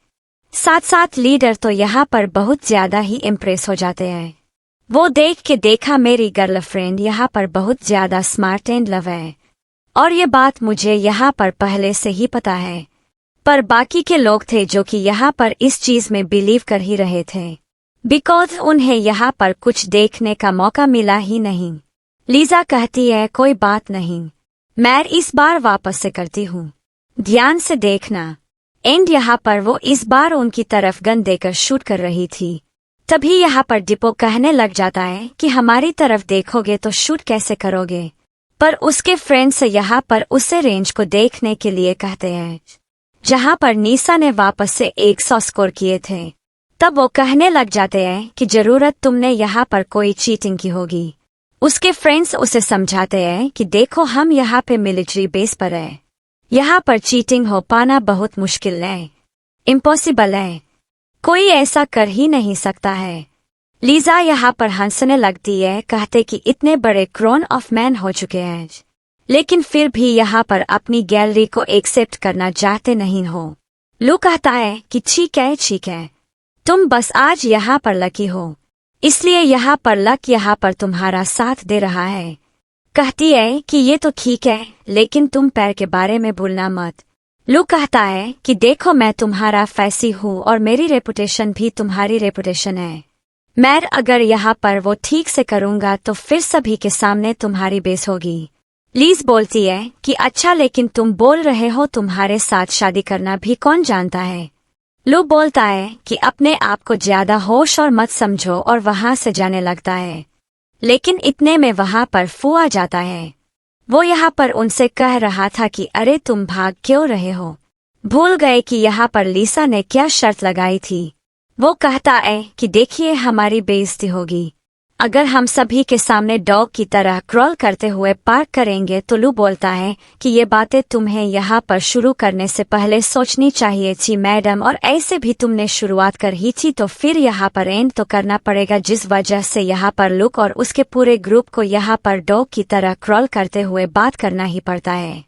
साथ साथ लीडर तो यहाँ पर बहुत ज्यादा ही इम्प्रेस हो जाते हैं। वो देख के देखा मेरी गर्लफ्रेंड यहाँ पर बहुत ज्यादा स्मार्ट एंड लव है और ये बात मुझे यहाँ पर पहले से ही पता है, पर बाकी के लोग थे जो कि यहाँ पर इस चीज में बिलीव कर ही रहे थे बिकॉज उन्हें यहाँ पर कुछ देखने का मौका मिला ही नहीं। लीजा कहती है कोई बात नहीं, मैं इस बार वापस से करती हूँ, ध्यान से देखना एंड यहाँ पर वो इस बार उनकी तरफ गन देकर शूट कर रही थी। तभी यहाँ पर डिपो कहने लग जाता है कि हमारी तरफ देखोगे तो शूट कैसे करोगे, पर उसके फ्रेंड्स यहाँ पर उसे रेंज को देखने के लिए कहते हैं जहाँ पर निशा ने वापस से 100 स्कोर किए थे। तब वो कहने लग जाते हैं कि जरूरत तुमने यहाँ पर कोई चीटिंग की होगी। उसके फ्रेंड्स उसे समझाते हैं कि देखो हम यहाँ पे मिलिट्री बेस पर है, यहाँ पर चीटिंग हो पाना बहुत मुश्किल है, इम्पॉसिबल है, कोई ऐसा कर ही नहीं सकता है। लीजा यहाँ पर हंसने लगती है, कहते कि इतने बड़े ग्रोन ऑफ मैन हो चुके हैं लेकिन फिर भी यहाँ पर अपनी गैलरी को एक्सेप्ट करना चाहते नहीं हो। लू कहता है कि ठीक है, तुम बस आज यहाँ पर लकी हो, इसलिए यहाँ पर लक यहाँ पर तुम्हारा साथ दे रहा है। कहती है कि ये तो ठीक है लेकिन तुम पैर के बारे में भूलना मत। लू कहता है कि देखो मैं तुम्हारा फैसी हूँ और मेरी रेपुटेशन भी तुम्हारी रेपुटेशन है, मैं अगर यहाँ पर वो ठीक से करूँगा तो फिर सभी के सामने तुम्हारी बेस होगी। लीज बोलती है कि अच्छा लेकिन तुम बोल रहे हो तुम्हारे साथ शादी करना भी कौन जानता है। लू बोलता है कि अपने आप को ज्यादा होश और मत समझो और वहां से जाने लगता है, लेकिन इतने में वहां पर फू आ जाता है। वो यहाँ पर उनसे कह रहा था कि अरे तुम भाग क्यों रहे हो, भूल गए कि यहाँ पर लीसा ने क्या शर्त लगाई थी। वो कहता है कि देखिए हमारी बेइज्जती होगी अगर हम सभी के सामने डॉग की तरह क्रॉल करते हुए पार्क करेंगे। तो लू बोलता है कि ये बातें तुम्हें यहाँ पर शुरू करने से पहले सोचनी चाहिए थी मैडम, और ऐसे भी तुमने शुरुआत कर ही थी तो फिर यहाँ पर एंड तो करना पड़ेगा, जिस वजह से यहाँ पर लुक और उसके पूरे ग्रुप को यहाँ पर डॉग की तरह क्रॉल करते हुए बात करना ही पड़ता है।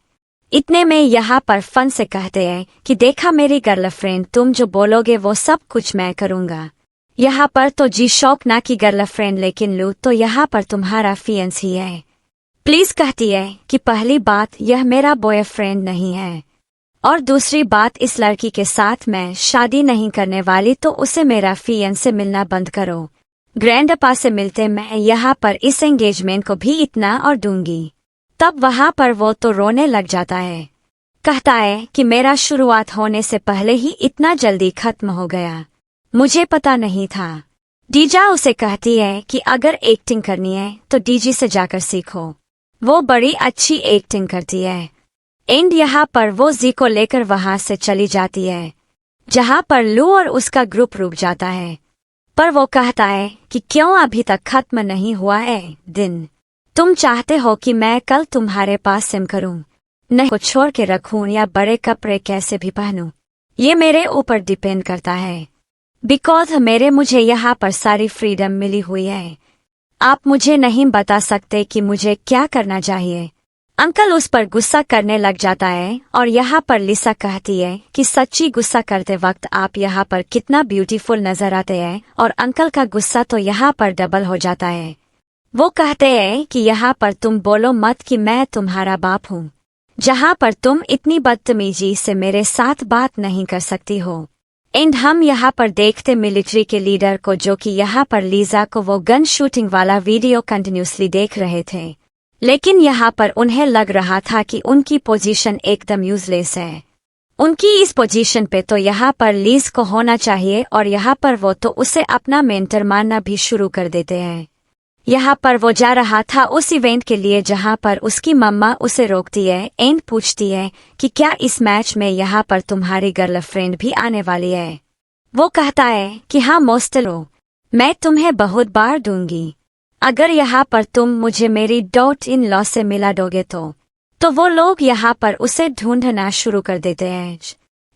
इतने में यहाँ पर फन से कहते हैं कि देखा मेरी गर्लफ्रेंड, तुम जो बोलोगे वो सब कुछ मैं करूँगा। यहाँ पर तो जी शौक ना की गर्लफ्रेंड, लेकिन लू तो यहाँ पर तुम्हारा फियंस ही है। प्लीज कहती है कि पहली बात यह मेरा बॉयफ्रेंड नहीं है और दूसरी बात, इस लड़की के साथ मैं शादी नहीं करने वाली, तो उसे मेरा फियांसे मिलना बंद करो। ग्रैंडपा से मिलते मैं यहाँ पर इस एंगेजमेंट को भी इतना और दूंगी। तब वहाँ पर वो तो रोने लग जाता है, कहता है कि मेरा शुरुआत होने से पहले ही इतना जल्दी खत्म हो गया, मुझे पता नहीं था। डीजा उसे कहती है कि अगर एक्टिंग करनी है तो डीजी से जाकर सीखो, वो बड़ी अच्छी एक्टिंग करती है। एंड यहाँ पर वो जी को लेकर वहां से चली जाती है, जहाँ पर लू और उसका ग्रुप रुक जाता है। पर वो कहता है कि क्यों अभी तक खत्म नहीं हुआ है दिन? तुम चाहते हो कि मैं कल तुम्हारे पास सिम करूं, नहीं को छोड़ के रखूं या बड़े कपड़े कैसे भी पहनूं, ये मेरे ऊपर डिपेंड करता है, बिकॉज मुझे यहाँ पर सारी फ्रीडम मिली हुई है। आप मुझे नहीं बता सकते कि मुझे क्या करना चाहिए। अंकल उस पर गुस्सा करने लग जाता है और यहाँ पर लिसा कहती है कि सच्ची गुस्सा करते वक्त आप यहाँ पर कितना ब्यूटीफुल नजर आते हैं, और अंकल का गुस्सा तो यहाँ पर डबल हो जाता है। वो कहते हैं कि यहाँ पर तुम बोलो मत कि मैं तुम्हारा बाप हूँ, जहाँ पर तुम इतनी बदतमीजी से मेरे साथ बात नहीं कर सकती हो। एंड हम यहाँ पर देखते मिलिट्री के लीडर को, जो कि यहाँ पर लीजा को वो गन शूटिंग वाला वीडियो कंटिन्यूसली देख रहे थे, लेकिन यहाँ पर उन्हें लग रहा था कि उनकी पोजीशन एकदम यूजलेस है। उनकी इस पोजीशन पे तो यहाँ पर लीज को होना चाहिए, और यहाँ पर वो तो उसे अपना मेंटर मानना भी शुरू कर देते हैं। यहाँ पर वो जा रहा था उस इवेंट के लिए, जहाँ पर उसकी मम्मा उसे रोकती है एंड पूछती है कि क्या इस मैच में यहाँ पर तुम्हारी गर्लफ्रेंड भी आने वाली है? वो कहता है कि हाँ मोस्टलो, मैं तुम्हें बहुत बार दूंगी, अगर यहाँ पर तुम मुझे मेरी डॉट इन लॉ से मिला दोगे तो वो लोग यहाँ पर उसे ढूंढना शुरू कर देते हैं।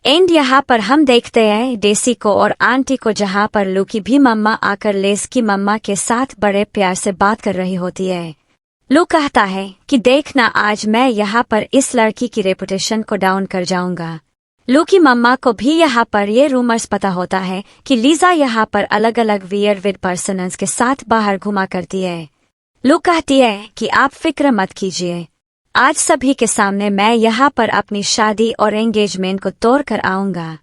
एंड यहाँ पर हम देखते हैं डेसी को और आंटी को, जहाँ पर लू की भी मम्मा आकर लेस की मम्मा के साथ बड़े प्यार से बात कर रही होती है। लू कहता है कि देखना, आज मैं यहाँ पर इस लड़की की रेपुटेशन को डाउन कर जाऊंगा। लू की मम्मा को भी यहाँ पर ये रूमर्स पता होता है कि लीजा यहाँ पर अलग अलग वियर्ड पर्सन्स के साथ बाहर घुमा करती है। लू कहती है कि आप फिक्र मत कीजिए, आज सभी के सामने मैं यहाँ पर अपनी शादी और एंगेजमेंट को तोड़ कर आऊंगा।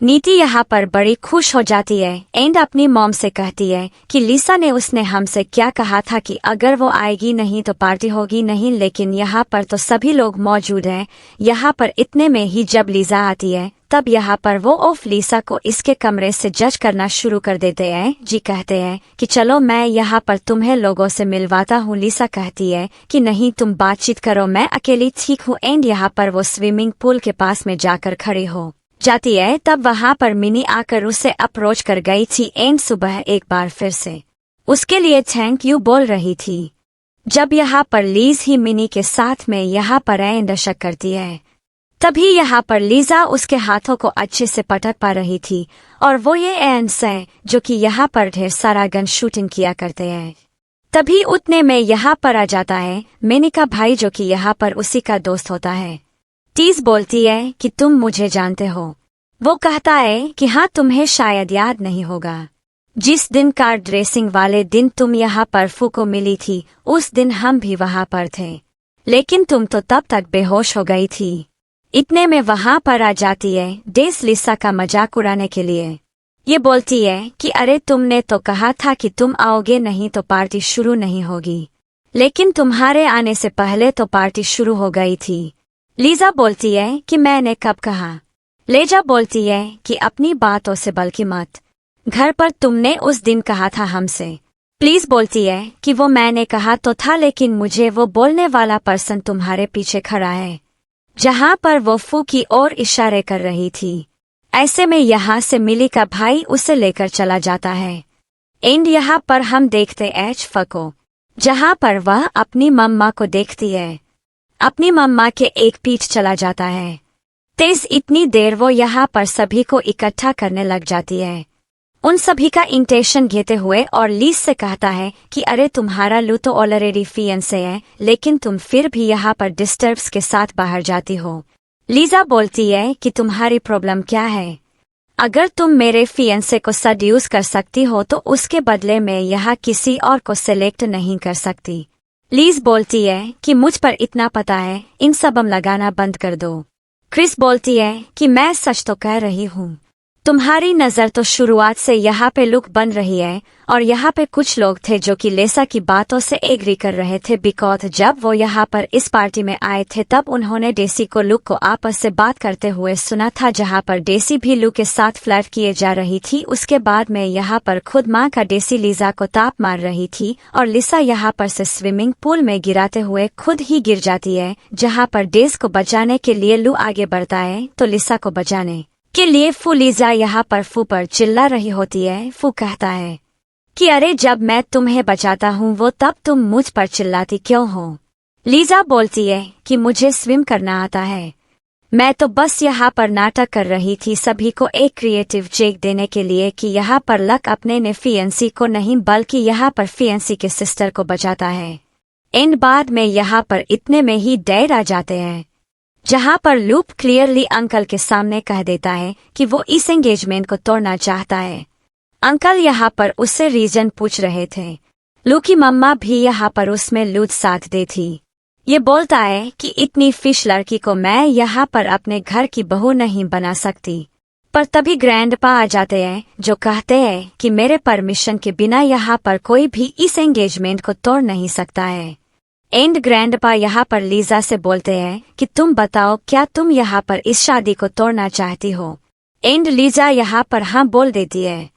नीति यहाँ पर बड़ी खुश हो जाती है एंड अपनी मॉम से कहती है कि लिसा ने उसने हमसे क्या कहा था कि अगर वो आएगी नहीं तो पार्टी होगी नहीं, लेकिन यहाँ पर तो सभी लोग मौजूद हैं। यहाँ पर इतने में ही जब लिसा आती है, तब यहाँ पर वो ऑफ लिसा को इसके कमरे से जज करना शुरू कर देते हैं। जी कहते हैं कि चलो मैं यहाँ पर तुम्हें लोगों से मिलवाता हूँ। लिसा कहती है कि नहीं, तुम बातचीत करो, मैं अकेली ठीक हूँ। एंड यहाँ पर वो स्विमिंग पूल के पास में जाकर खड़ी हो जाती है। तब वहाँ पर मिनी आकर उसे अप्रोच कर गई थी एंड सुबह एक बार फिर से उसके लिए थैंक यू बोल रही थी। जब यहाँ पर लीज ही मिनी के साथ में यहाँ पर एंड शक करती है, तभी यहाँ पर लीजा उसके हाथों को अच्छे से पटक पा रही थी, और वो ये एंड्स हैं जो कि यहाँ पर ढेर सारा गन शूटिंग किया करते हैं। तभी उतने में यहाँ पर आ जाता है मिनी का भाई, जो कि यहाँ पर उसी का दोस्त होता है। टीज बोलती है कि तुम मुझे जानते हो। वो कहता है कि हाँ, तुम्हें शायद याद नहीं होगा, जिस दिन कार ड्रेसिंग वाले दिन तुम यहाँ पर फू को मिली थी, उस दिन हम भी वहाँ पर थे, लेकिन तुम तो तब तक बेहोश हो गई थी। इतने में वहाँ पर आ जाती है डेस लिसा का मजाक उड़ाने के लिए। ये बोलती है कि अरे तुमने तो कहा था कि तुम आओगे नहीं तो पार्टी शुरू नहीं होगी, लेकिन तुम्हारे आने से पहले तो पार्टी शुरू हो गई थी। लीजा बोलती है कि मैंने कब कहा? लेजा बोलती है कि अपनी बातों से बल्कि मत, घर पर तुमने उस दिन कहा था हमसे। प्लीज बोलती है कि वो मैंने कहा तो था, लेकिन मुझे वो बोलने वाला पर्सन तुम्हारे पीछे खड़ा है, जहाँ पर वो फू की ओर इशारे कर रही थी। ऐसे में यहाँ से मिली का भाई उसे लेकर चला जाता है। एंड यहाँ पर हम देखते एच फको, जहाँ पर वह अपनी मम्मा को देखती है। अपनी मम्मा के एक पीठ चला जाता है। तेज इतनी देर वो यहाँ पर सभी को इकट्ठा करने लग जाती है, उन सभी का इंटेंशन घेते हुए, और लीज से कहता है कि अरे तुम्हारा लू तो ऑलरेडी फियंसे है, लेकिन तुम फिर भी यहाँ पर डिस्टर्ब्स के साथ बाहर जाती हो। लीजा बोलती है कि तुम्हारी प्रॉब्लम क्या है? अगर तुम मेरे फियंसे को सड्यूस कर सकती हो तो उसके बदले में यहाँ किसी और को सिलेक्ट नहीं कर सकती। लीज बोलती है कि मुझ पर इतना पता है, इन सबम लगाना बंद कर दो। क्रिस बोलती है कि मैं सच तो कह रही हूँ। तुम्हारी नज़र तो शुरुआत से यहाँ पे लुक बन रही है। और यहाँ पे कुछ लोग थे जो कि लिसा की बातों से एग्री कर रहे थे, बिकॉज जब वो यहाँ पर इस पार्टी में आए थे तब उन्होंने डेसी को लुक को आपस से बात करते हुए सुना था, जहाँ पर डेसी भी लुक के साथ फ्लर्ट किए जा रही थी। उसके बाद में यहाँ पर खुद माँ का डेसी लिसा को ताप मार रही थी और लिसा यहाँ पर से स्विमिंग पूल में गिराते हुए खुद ही गिर जाती है, जहाँ पर डेस को बचाने के लिए लू आगे बढ़ता है तो लिसा को बचाने के लिए फू लिसा यहाँ पर फू पर चिल्ला रही होती है। फू कहता है कि अरे जब मैं तुम्हें बचाता हूँ वो तब तुम मुझ पर चिल्लाती क्यों हो। लिसा बोलती है कि मुझे स्विम करना आता है, मैं तो बस यहाँ पर नाटक कर रही थी सभी को एक क्रिएटिव चेक देने के लिए कि यहाँ पर लक अपने ने फियंसी को नहीं बल्कि यहाँ पर फियंसी के सिस्टर को बचाता है। एंड बाद में यहाँ पर इतने में ही डैड आ जाते हैं, जहाँ पर लूप क्लियरली अंकल के सामने कह देता है कि वो इस एंगेजमेंट को तोड़ना चाहता है। अंकल यहाँ पर उससे रीजन पूछ रहे थे। लू की मम्मा भी यहाँ पर उसमें लूट साथ दे थी। ये बोलता है कि इतनी फिश लड़की को मैं यहाँ पर अपने घर की बहू नहीं बना सकती। पर तभी ग्रैंडपा आ जाते हैं जो कहते हैं कि मेरे परमिशन के बिना यहाँ पर कोई भी इस एंगेजमेंट को तोड़ नहीं सकता है। एंड ग्रैंडपा यहाँ पर लिसा से बोलते हैं कि तुम बताओ क्या तुम यहाँ पर इस शादी को तोड़ना चाहती हो। एंड लिसा यहाँ पर हाँ बोल देती है,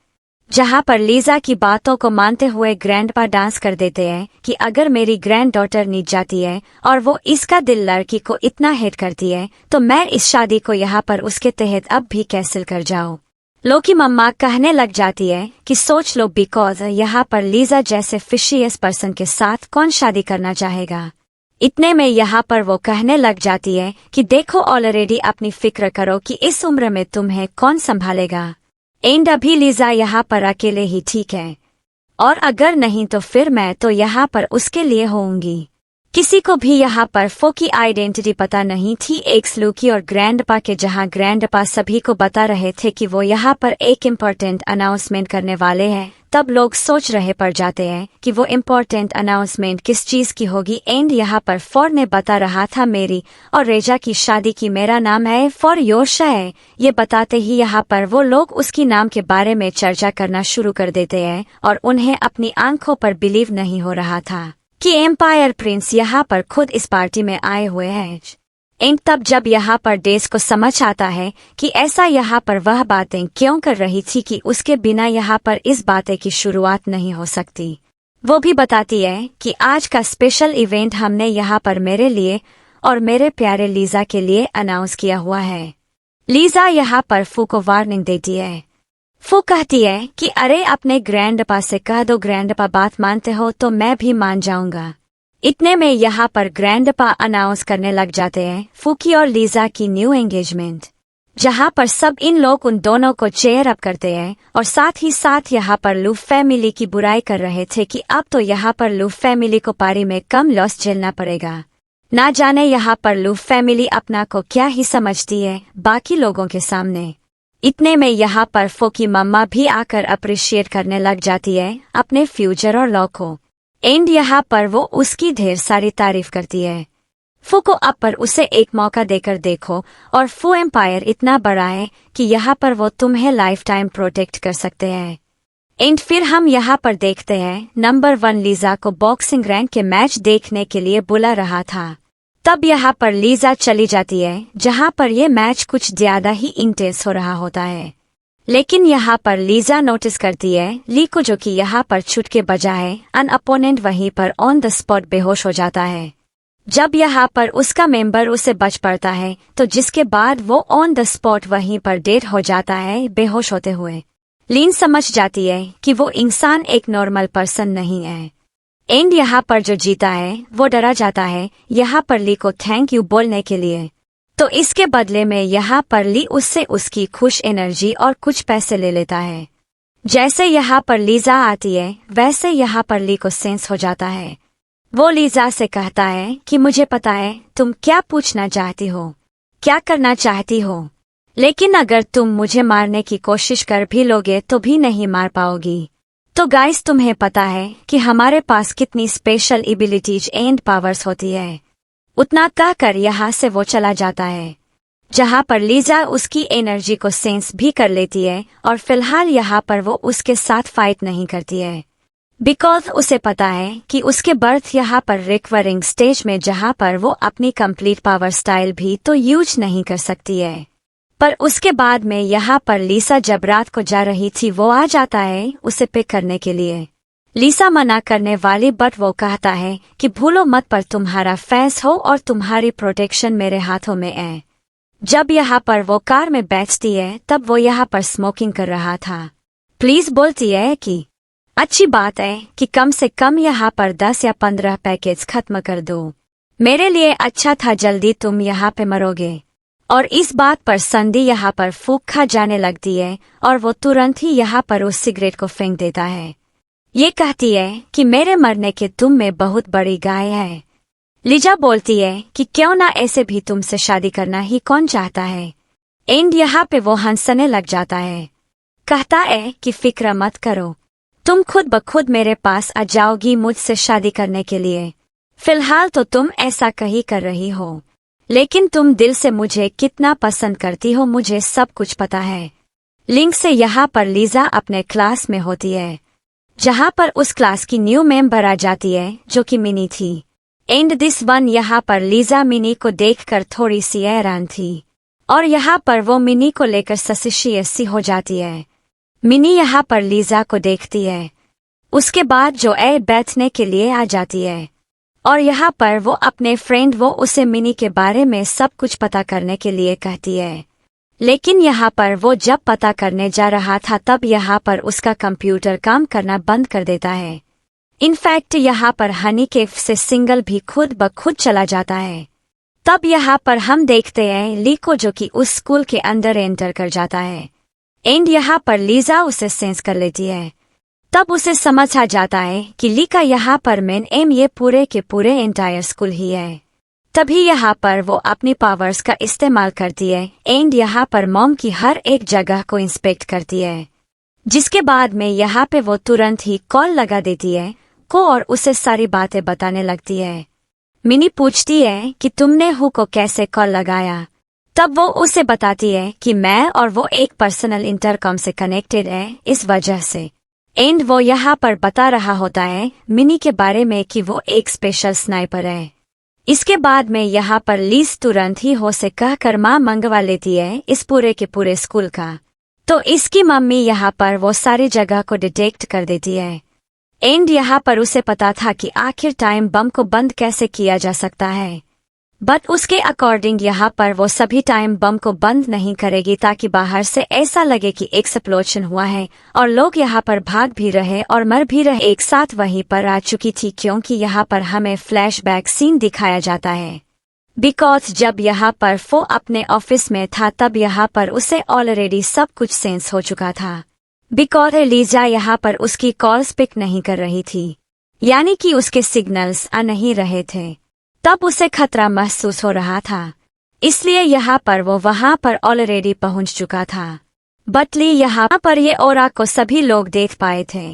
जहाँ पर लिसा की बातों को मानते हुए ग्रैंडपा डांस कर देते हैं कि अगर मेरी ग्रैंड डॉटर नीच जाती है और वो इसका दिल लड़की को इतना हेट करती है तो मैं इस शादी को यहाँ पर उसके तहत अब भी कैंसिल कर जाऊँ। लो की मम्मा कहने लग जाती है कि सोच लो, बिकॉज यहाँ पर लिसा जैसे फिशियस पर्सन के साथ कौन शादी करना चाहेगा। इतने में यहाँ पर वो कहने लग जाती है कि देखो ऑलरेडी अपनी फिक्र करो कि इस उम्र में तुम्हें कौन संभालेगा। एंड अभी लिसा यहाँ पर अकेले ही ठीक है, और अगर नहीं तो फिर मैं तो यहाँ पर उसके लिए होऊंगी। किसी को भी यहाँ पर फो की आइडेंटिटी पता नहीं थी एक्स लूकी और ग्रैंडपा के, जहाँ ग्रैंडपा सभी को बता रहे थे कि वो यहाँ पर एक इम्पोर्टेंट अनाउंसमेंट करने वाले हैं। तब लोग सोच रहे पड़ जाते हैं कि वो इम्पोर्टेंट अनाउंसमेंट किस चीज की होगी। एंड यहाँ पर फॉर ने बता रहा था मेरी और रेजा की शादी की मेरा नाम है फॉर योर्शा है। ये बताते ही यहाँ पर वो लोग उसकी नाम के बारे में चर्चा करना शुरू कर देते हैं और उन्हें अपनी आंखों पर बिलीव नहीं हो रहा था कि एम्पायर प्रिंस यहाँ पर खुद इस पार्टी में आए हुए हैं। एंड तब जब यहाँ पर डेस को समझ आता है कि ऐसा यहाँ पर वह बातें क्यों कर रही थी कि उसके बिना यहाँ पर इस बातें की शुरुआत नहीं हो सकती। वो भी बताती है कि आज का स्पेशल इवेंट हमने यहाँ पर मेरे लिए और मेरे प्यारे लिसा के लिए अनाउंस किया हुआ है। लिसा यहाँ पर फू को वार्निंग देती है। फू कहती है कि अरे अपने ग्रैंडपा से कह दो, ग्रैंडपा बात मानते हो तो मैं भी मान जाऊंगा। इतने में यहाँ पर ग्रैंडपा अनाउंस करने लग जाते हैं फू की और लिसा की न्यू एंगेजमेंट, जहाँ पर सब इन लोग उन दोनों को चेयर अप करते हैं और साथ ही साथ यहाँ पर लू फैमिली की बुराई कर रहे थे कि अब तो यहाँ पर लू फैमिली को पारी में कम लॉस झेलना पड़ेगा। ना जाने यहाँ पर लू फैमिली अपना को क्या ही समझती है बाकी लोगों के सामने। इतने में यहाँ पर फो की मम्मा भी आकर अप्रिशिएट करने लग जाती है अपने फ्यूचर और लॉ को। एंड यहाँ पर वो उसकी ढेर सारी तारीफ करती है। फू को अब पर उसे एक मौका देकर देखो और फू एम्पायर इतना बड़ा है कि यहाँ पर वो तुम्हें लाइफ टाइम प्रोटेक्ट कर सकते हैं। एंड फिर हम यहाँ पर देखते हैं नंबर 1 लिसा को बॉक्सिंग रैंक के मैच देखने के लिए बुला रहा था। तब यहाँ पर लिसा चली जाती है, जहाँ पर ये मैच कुछ ज्यादा ही इंटेंस हो रहा होता है। लेकिन यहाँ पर लिसा नोटिस करती है ली को, जो कि यहाँ पर छुट के बजाय अन अपोनेंट वहीं पर ऑन द स्पॉट बेहोश हो जाता है। जब यहाँ पर उसका मेंबर उसे बच पड़ता है तो जिसके बाद वो ऑन द स्पॉट वहीं पर डेड हो जाता है बेहोश होते हुए। लीन समझ जाती है कि वो इंसान एक नॉर्मल पर्सन नहीं है। एंड यहाँ पर जो जीता है वो डरा जाता है यहाँ पर ली को थैंक यू बोलने के लिए। तो इसके बदले में यहाँ पर ली उससे उसकी खुश एनर्जी और कुछ पैसे ले लेता है। जैसे यहाँ पर लिसा आती है वैसे यहाँ पर ली को सेंस हो जाता है। वो लिसा से कहता है कि मुझे पता है तुम क्या पूछना चाहती हो, क्या करना चाहती हो, लेकिन अगर तुम मुझे मारने की कोशिश कर भी लोगे तो भी नहीं मार पाओगी। तो गाइस, तुम्हें पता है कि हमारे पास कितनी स्पेशल एबिलिटीज एंड पावर्स होती है। उतना कहकर यहाँ से वो चला जाता है। जहाँ पर लीजा उसकी एनर्जी को सेंस भी कर लेती है और फिलहाल यहाँ पर वो उसके साथ फाइट नहीं करती है, बिकॉज उसे पता है कि उसके बर्थ यहाँ पर रिकवरिंग स्टेज में, जहाँ पर वो अपनी कंप्लीट पावर स्टाइल भी तो यूज नहीं कर सकती है। पर उसके बाद में यहाँ पर लीसा जब रात को जा रही थी वो आ जाता है उसे पिक करने के लिए। लीसा मना करने वाली, बट वो कहता है कि भूलो मत, पर तुम्हारा फैस हो और तुम्हारी प्रोटेक्शन मेरे हाथों में है। जब यहाँ पर वो कार में बैठती है तब वो यहाँ पर स्मोकिंग कर रहा था। प्लीज बोलती है कि अच्छी बात है कि कम से कम यहाँ पर 10 या 15 पैकेज खत्म कर दो, मेरे लिए अच्छा था, जल्दी तुम यहाँ पे मरोगे। और इस बात पर संदी यहाँ पर फूंक खा जाने लगती है और वो तुरंत ही यहाँ पर उस सिगरेट को फेंक देता है। ये कहती है कि मेरे मरने के तुम में बहुत बड़ी गाय है। लीजा बोलती है कि क्यों ना, ऐसे भी तुमसे शादी करना ही कौन चाहता है। एंड यहाँ पे वो हंसने लग जाता है, कहता है कि फिक्र मत करो, तुम खुद ब खुद मेरे पास आ जाओगी मुझसे शादी करने के लिए। फिलहाल तो तुम ऐसा कहीं कर रही हो, लेकिन तुम दिल से मुझे कितना पसंद करती हो मुझे सब कुछ पता है। लिंक से यहाँ पर लीजा अपने क्लास में होती है, जहाँ पर उस क्लास की न्यू मेंबर आ जाती है जो कि मिनी थी। एंड दिस वन, यहाँ पर लीजा मिनी को देखकर थोड़ी सी हैरान थी और यहाँ पर वो मिनी को लेकर सस्पिशियस सी हो जाती है। मिनी यहाँ पर लीजा को देखती है, उसके बाद जो बैठने के लिए आ जाती है और यहाँ पर वो अपने फ्रेंड वो उसे मिनी के बारे में सब कुछ पता करने के लिए कहती है। लेकिन यहाँ पर वो जब पता करने जा रहा था तब यहाँ पर उसका कंप्यूटर काम करना बंद कर देता है। इनफैक्ट यहाँ पर हनी केफ से सिंगल भी खुद ब खुद चला जाता है। तब यहाँ पर हम देखते हैं ली को, जो कि उस स्कूल के अंदर एंटर कर जाता है। एंड यहाँ पर लीजा उसे सेंस कर लेती है। तब उसे समझ आ जाता है कि ली का यहाँ पर मेन एम ये पूरे के पूरे एंटायर स्कूल ही है। तभी यहाँ पर वो अपनी पावर्स का इस्तेमाल करती है एंड यहाँ पर मॉम की हर एक जगह को इंस्पेक्ट करती है, जिसके बाद में यहाँ पे वो तुरंत ही कॉल लगा देती है को और उसे सारी बातें बताने लगती है। मिनी पूछती है कि तुमने हु को कैसे कॉल लगाया। तब वो उसे बताती है कि मैं और वो एक पर्सनल इंटरकॉम से कनेक्टेड है इस वजह से। एंड वो यहाँ पर बता रहा होता है मिनी के बारे में कि वो एक स्पेशल स्नाइपर है। इसके बाद में यहाँ पर लीज तुरंत ही हो से कहकर माँ मंगवा लेती है इस पूरे के पूरे स्कूल का। तो इसकी मम्मी यहाँ पर वो सारी जगह को डिटेक्ट कर देती है। एंड यहाँ पर उसे पता था कि आखिर टाइम बम को बंद कैसे किया जा सकता है, बट उसके अकॉर्डिंग यहाँ पर वो सभी टाइम बम को बंद नहीं करेगी ताकि बाहर से ऐसा लगे कि एक्सप्लोजन हुआ है और लोग यहाँ पर भाग भी रहे और मर भी रहे एक साथ वहीं पर आ चुकी थी, क्योंकि यहाँ पर हमें फ्लैशबैक सीन दिखाया जाता है। बिकॉज जब यहाँ पर वो अपने ऑफिस में था तब यहाँ पर उसे ऑलरेडी सब कुछ सेंस हो चुका था। बिकॉज लीजा यहाँ पर उसकी कॉल्स पिक नहीं कर रही थी, यानी कि उसके सिग्नल्स आ नहीं रहे थे। तब उसे खतरा महसूस हो रहा था, इसलिए यहाँ पर वो वहाँ पर ऑलरेडी पहुँच चुका था। बटली यहाँ पर ये ओरा को सभी लोग देख पाए थे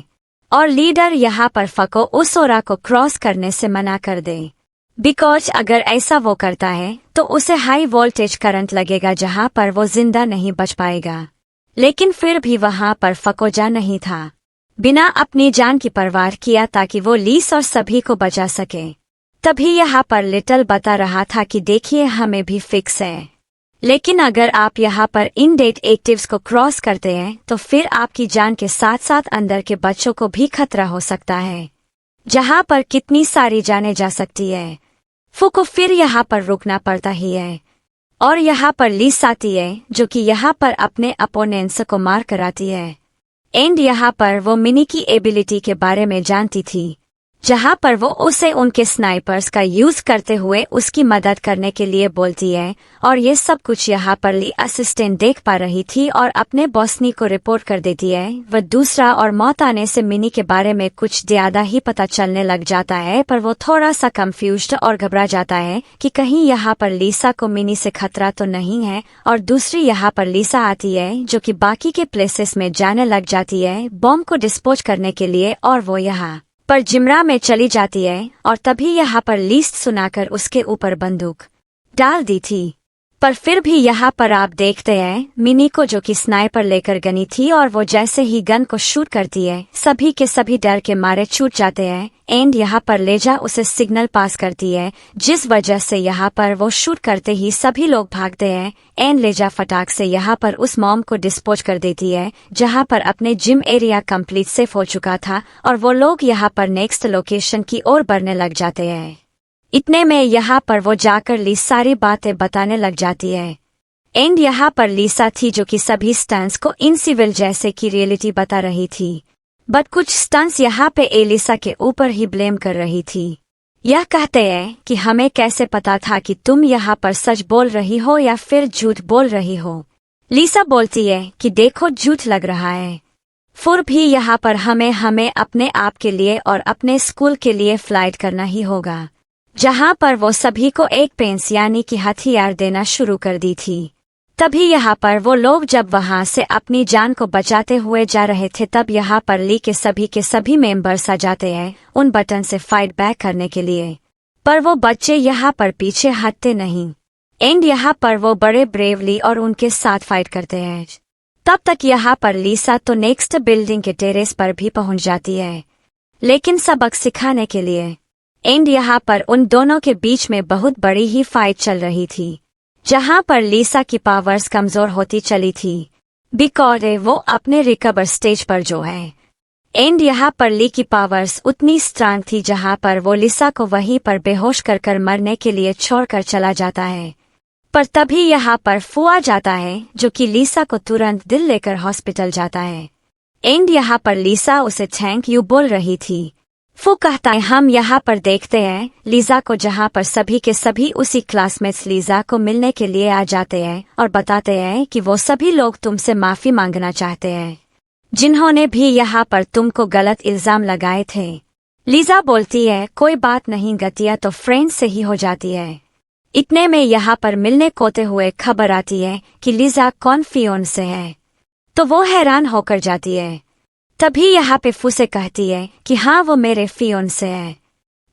और लीडर यहाँ पर फको उस ओरा को क्रॉस करने से मना कर दे, बिकॉज अगर ऐसा वो करता है तो उसे हाई वोल्टेज करंट लगेगा जहाँ पर वो जिंदा नहीं बच पाएगा। लेकिन फिर भी वहाँ पर फको जा नहीं था, बिना अपनी जान की परवाह किया ताकि वो लीस और सभी को बचा सके। तभी यहाँ पर लिटल बता रहा था कि देखिए हमें भी फिक्स है, लेकिन अगर आप यहाँ पर इन डेट एक्टिव्स को क्रॉस करते हैं तो फिर आपकी जान के साथ साथ अंदर के बच्चों को भी खतरा हो सकता है, जहाँ पर कितनी सारी जाने जा सकती है। फू को फिर यहाँ पर रुकना पड़ता ही है और यहाँ पर लीस आती है जो कि यहाँ पर अपने अपोनेंट्स को मार कराती है। एंड यहाँ पर वो मिनी की एबिलिटी के बारे में जानती थी, जहाँ पर वो उसे उनके स्नाइपर्स का यूज करते हुए उसकी मदद करने के लिए बोलती है। और ये सब कुछ यहाँ पर ली असिस्टेंट देख पा रही थी और अपने बॉसनी को रिपोर्ट कर देती है। वह दूसरा और मौत आने से मिनी के बारे में कुछ ज्यादा ही पता चलने लग जाता है, पर वो थोड़ा सा कंफ्यूज्ड और घबरा जाता है कि कहीं यहाँ पर लीसा को मिनी से खतरा तो नहीं है। और दूसरी यहाँ पर लीसा आती है जो कि बाकी के प्लेसेस में जाने लग जाती है बॉम्ब को डिस्पोज करने के लिए, और वो यहाँ पर जिमरा में चली जाती है और तभी यहाँ पर लीस्ट सुनाकर उसके ऊपर बंदूक डाल दी थी। पर फिर भी यहाँ पर आप देखते हैं मिनी को जो कि स्नाइपर लेकर गनी थी, और वो जैसे ही गन को शूट करती है सभी के सभी डर के मारे छूट जाते हैं। एंड यहाँ पर लेजा उसे सिग्नल पास करती है, जिस वजह से यहाँ पर वो शूट करते ही सभी लोग भागते हैं। एंड लेजा फटाक से यहाँ पर उस मॉम को डिस्पोज कर देती है, जहाँ पर अपने जिम एरिया कंप्लीट सेफ हो चुका था, और वो लोग यहाँ पर नेक्स्ट लोकेशन की ओर बढ़ने लग जाते हैं। इतने में यहाँ पर वो जाकर ली सारी बातें बताने लग जाती है। एंड यहाँ पर लीसा थी जो कि सभी स्टंट्स को इन सिविल जैसे की रियलिटी बता रही थी, बट कुछ स्टंट्स यहाँ पे एलिसा के ऊपर ही ब्लेम कर रही थी। यह कहते हैं कि हमें कैसे पता था कि तुम यहाँ पर सच बोल रही हो या फिर झूठ बोल रही हो। लीसा बोलती है कि देखो झूठ लग रहा है, फिर भी यहाँ पर हमें अपने आप के लिए और अपने स्कूल के लिए फ्लाइट करना ही होगा, जहाँ पर वो सभी को एक पेंस यानी कि हथियार देना शुरू कर दी थी। तभी यहाँ पर वो लोग जब वहाँ से अपनी जान को बचाते हुए जा रहे थे, तब यहाँ पर ली के सभी मेंबर्स आ जाते हैं उन बटन से फाइट बैक करने के लिए, पर वो बच्चे यहाँ पर पीछे हटते नहीं। एंड यहाँ पर वो बड़े ब्रेवली और उनके साथ फाइट करते हैं। तब तक यहाँ पर लीसा तो नेक्स्ट बिल्डिंग के टेरेस पर भी पहुँच जाती है, लेकिन सबक सिखाने के लिए। एंड यहाँ पर उन दोनों के बीच में बहुत बड़ी ही फाइट चल रही थी, जहाँ पर लीसा की पावर्स कमजोर होती चली थी, बिकॉज वो अपने रिकवर स्टेज पर जो है। एंड यहाँ पर ली की पावर्स उतनी स्ट्रांग थी, जहाँ पर वो लीसा को वहीं पर बेहोश कर मरने के लिए छोड़कर चला जाता है। पर तभी यहाँ पर फुआ जाता है, जो कि लीसा को तुरंत दिल लेकर हॉस्पिटल जाता है। एंड यहाँ पर लीसा उसे थैंक यू बोल रही थी। फू कहता है हम यहाँ पर देखते हैं लीजा को, जहाँ पर सभी के सभी उसी क्लासमेट्स लीजा को मिलने के लिए आ जाते हैं और बताते हैं कि वो सभी लोग तुमसे माफी मांगना चाहते हैं, जिन्होंने भी यहाँ पर तुमको गलत इल्जाम लगाए थे। लीजा बोलती है कोई बात नहीं, गतिया तो फ्रेंड से ही हो जाती है। इतने में यहाँ पर मिलने कोते हुए खबर आती है कि लीजा कौन फियोन से है, तो वो हैरान होकर जाती है। तभी यहाँ पे फू से कहती है कि हाँ वो मेरे फियोन से है।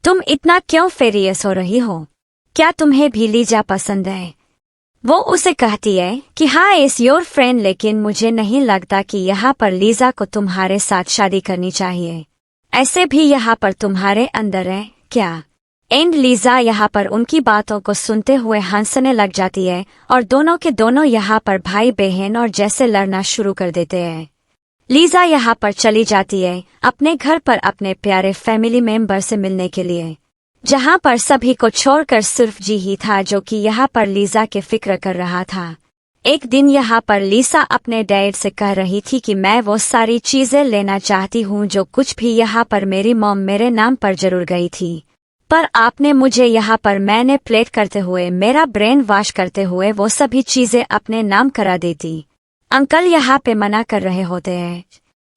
तुम इतना क्यों फेरियस हो रही हो, क्या तुम्हें भी लीजा पसंद है? वो उसे कहती है कि हाँ इज योर फ्रेंड, लेकिन मुझे नहीं लगता कि यहाँ पर लीजा को तुम्हारे साथ शादी करनी चाहिए। ऐसे भी यहाँ पर तुम्हारे अंदर है क्या? एंड लीजा यहाँ पर उनकी बातों को सुनते हुए हंसने लग जाती है, और दोनों के दोनों यहाँ पर भाई बहन और जैसे लड़ना शुरू कर देते हैं। लीजा यहाँ पर चली जाती है अपने घर पर अपने प्यारे फैमिली मेंबर से मिलने के लिए, जहाँ पर सभी को छोड़कर सिर्फ जी ही था जो कि यहाँ पर लीजा के फिक्र कर रहा था। एक दिन यहाँ पर लीसा अपने डैड से कह रही थी कि मैं वो सारी चीजें लेना चाहती हूँ जो कुछ भी यहाँ पर मेरी मॉम मेरे नाम पर जरूर गई थी, पर आपने मुझे यहाँ पर मैंने प्लेट करते हुए मेरा ब्रेन वॉश करते हुए वो सभी चीजें अपने नाम करा देती। अंकल यहाँ पे मना कर रहे होते हैं।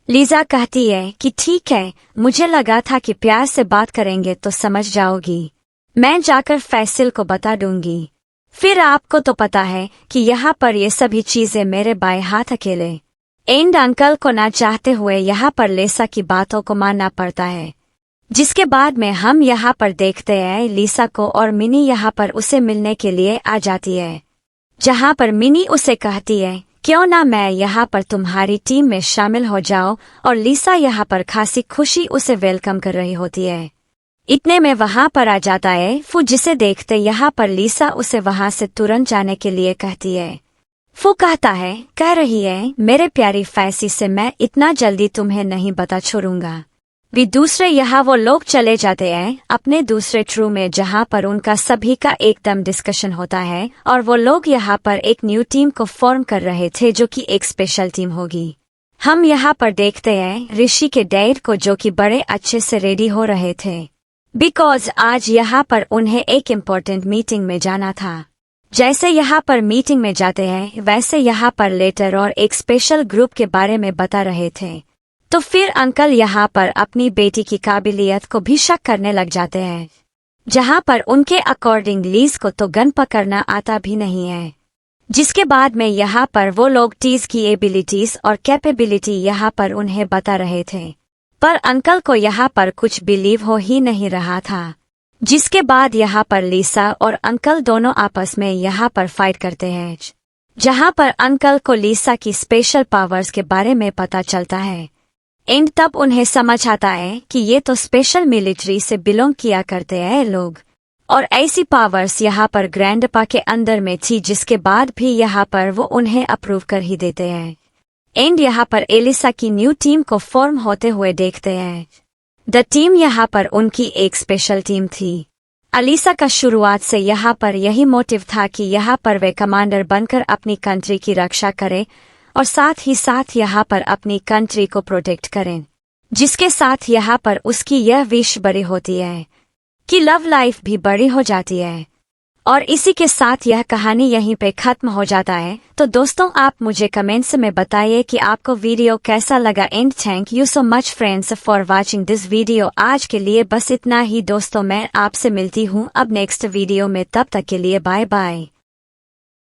लीजा कहती है कि ठीक है, मुझे लगा था कि प्यार से बात करेंगे तो समझ जाओगी, मैं जाकर फैसिल को बता दूंगी। फिर आपको तो पता है कि यहाँ पर ये सभी चीजें मेरे बाएं हाथ अकेले। एंड अंकल को ना चाहते हुए यहाँ पर लीसा की बातों को मानना पड़ता है, जिसके बाद में हम यहाँ पर देखते हैं लीसा को और मिनी यहाँ पर उसे मिलने के लिए आ जाती है, जहाँ पर मिनी उसे कहती है क्यों ना मैं यहाँ पर तुम्हारी टीम में शामिल हो जाऊं, और लीसा यहाँ पर खासी खुशी उसे वेलकम कर रही होती है। इतने में वहाँ पर आ जाता है फू, जिसे देखते यहाँ पर लीसा उसे वहाँ से तुरंत जाने के लिए कहती है। फू कहता है कह रही है मेरे प्यारी फैसी से मैं इतना जल्दी तुम्हें नहीं बता छोड़ूंगा। वे दूसरे यहाँ वो लोग चले जाते हैं अपने दूसरे ट्रू में, जहाँ पर उनका सभी का एकदम डिस्कशन होता है, और वो लोग यहाँ पर एक न्यू टीम को फॉर्म कर रहे थे जो कि एक स्पेशल टीम होगी। हम यहाँ पर देखते हैं ऋषि के डैड को जो कि बड़े अच्छे से रेडी हो रहे थे, बिकॉज आज यहाँ पर उन्हें एक इम्पोर्टेंट मीटिंग में जाना था। जैसे यहाँ पर मीटिंग में जाते हैं वैसे यहाँ पर लेटर और एक स्पेशल ग्रुप के बारे में बता रहे थे, तो फिर अंकल यहाँ पर अपनी बेटी की काबिलियत को भी शक करने लग जाते हैं, जहाँ पर उनके अकॉर्डिंग लीज को तो गन पकड़ना आता भी नहीं है। जिसके बाद में यहाँ पर वो लोग टीज की एबिलिटीज और कैपेबिलिटी यहाँ पर उन्हें बता रहे थे, पर अंकल को यहाँ पर कुछ बिलीव हो ही नहीं रहा था। जिसके बाद यहाँ पर लिसा और अंकल दोनों आपस में यहाँ पर फाइट करते हैं, जहाँ पर अंकल को लिसा की स्पेशल पावर्स के बारे में पता चलता है। एंड तब उन्हें समझ आता है कि ये तो स्पेशल मिलिट्री से बिलोंग किया करते हैं लोग, और ऐसी पावर्स यहाँ पर ग्रैंडपा के अंदर में थी, जिसके बाद भी यहाँ पर वो उन्हें अप्रूव कर ही देते हैं। एंड यहाँ पर एलिसा की न्यू टीम को फॉर्म होते हुए देखते हैं। द टीम यहाँ पर उनकी एक स्पेशल टीम थी। अलीसा का शुरुआत से यहाँ पर यही मोटिव था कि यहाँ पर वे कमांडर बनकर अपनी कंट्री की रक्षा करें और साथ ही साथ यहाँ पर अपनी कंट्री को प्रोटेक्ट करें, जिसके साथ यहाँ पर उसकी यह विश बड़ी होती है कि लव लाइफ भी बड़ी हो जाती है। और इसी के साथ यह कहानी यहीं पे खत्म हो जाता है। तो दोस्तों, आप मुझे कमेंट्स में बताइए कि आपको वीडियो कैसा लगा। And thank you so much friends for watching this video. आज के लिए बस इतना ही दोस्तों, मैं आपसे मिलती हूँ अब नेक्स्ट वीडियो में। तब तक के लिए बाय बाय।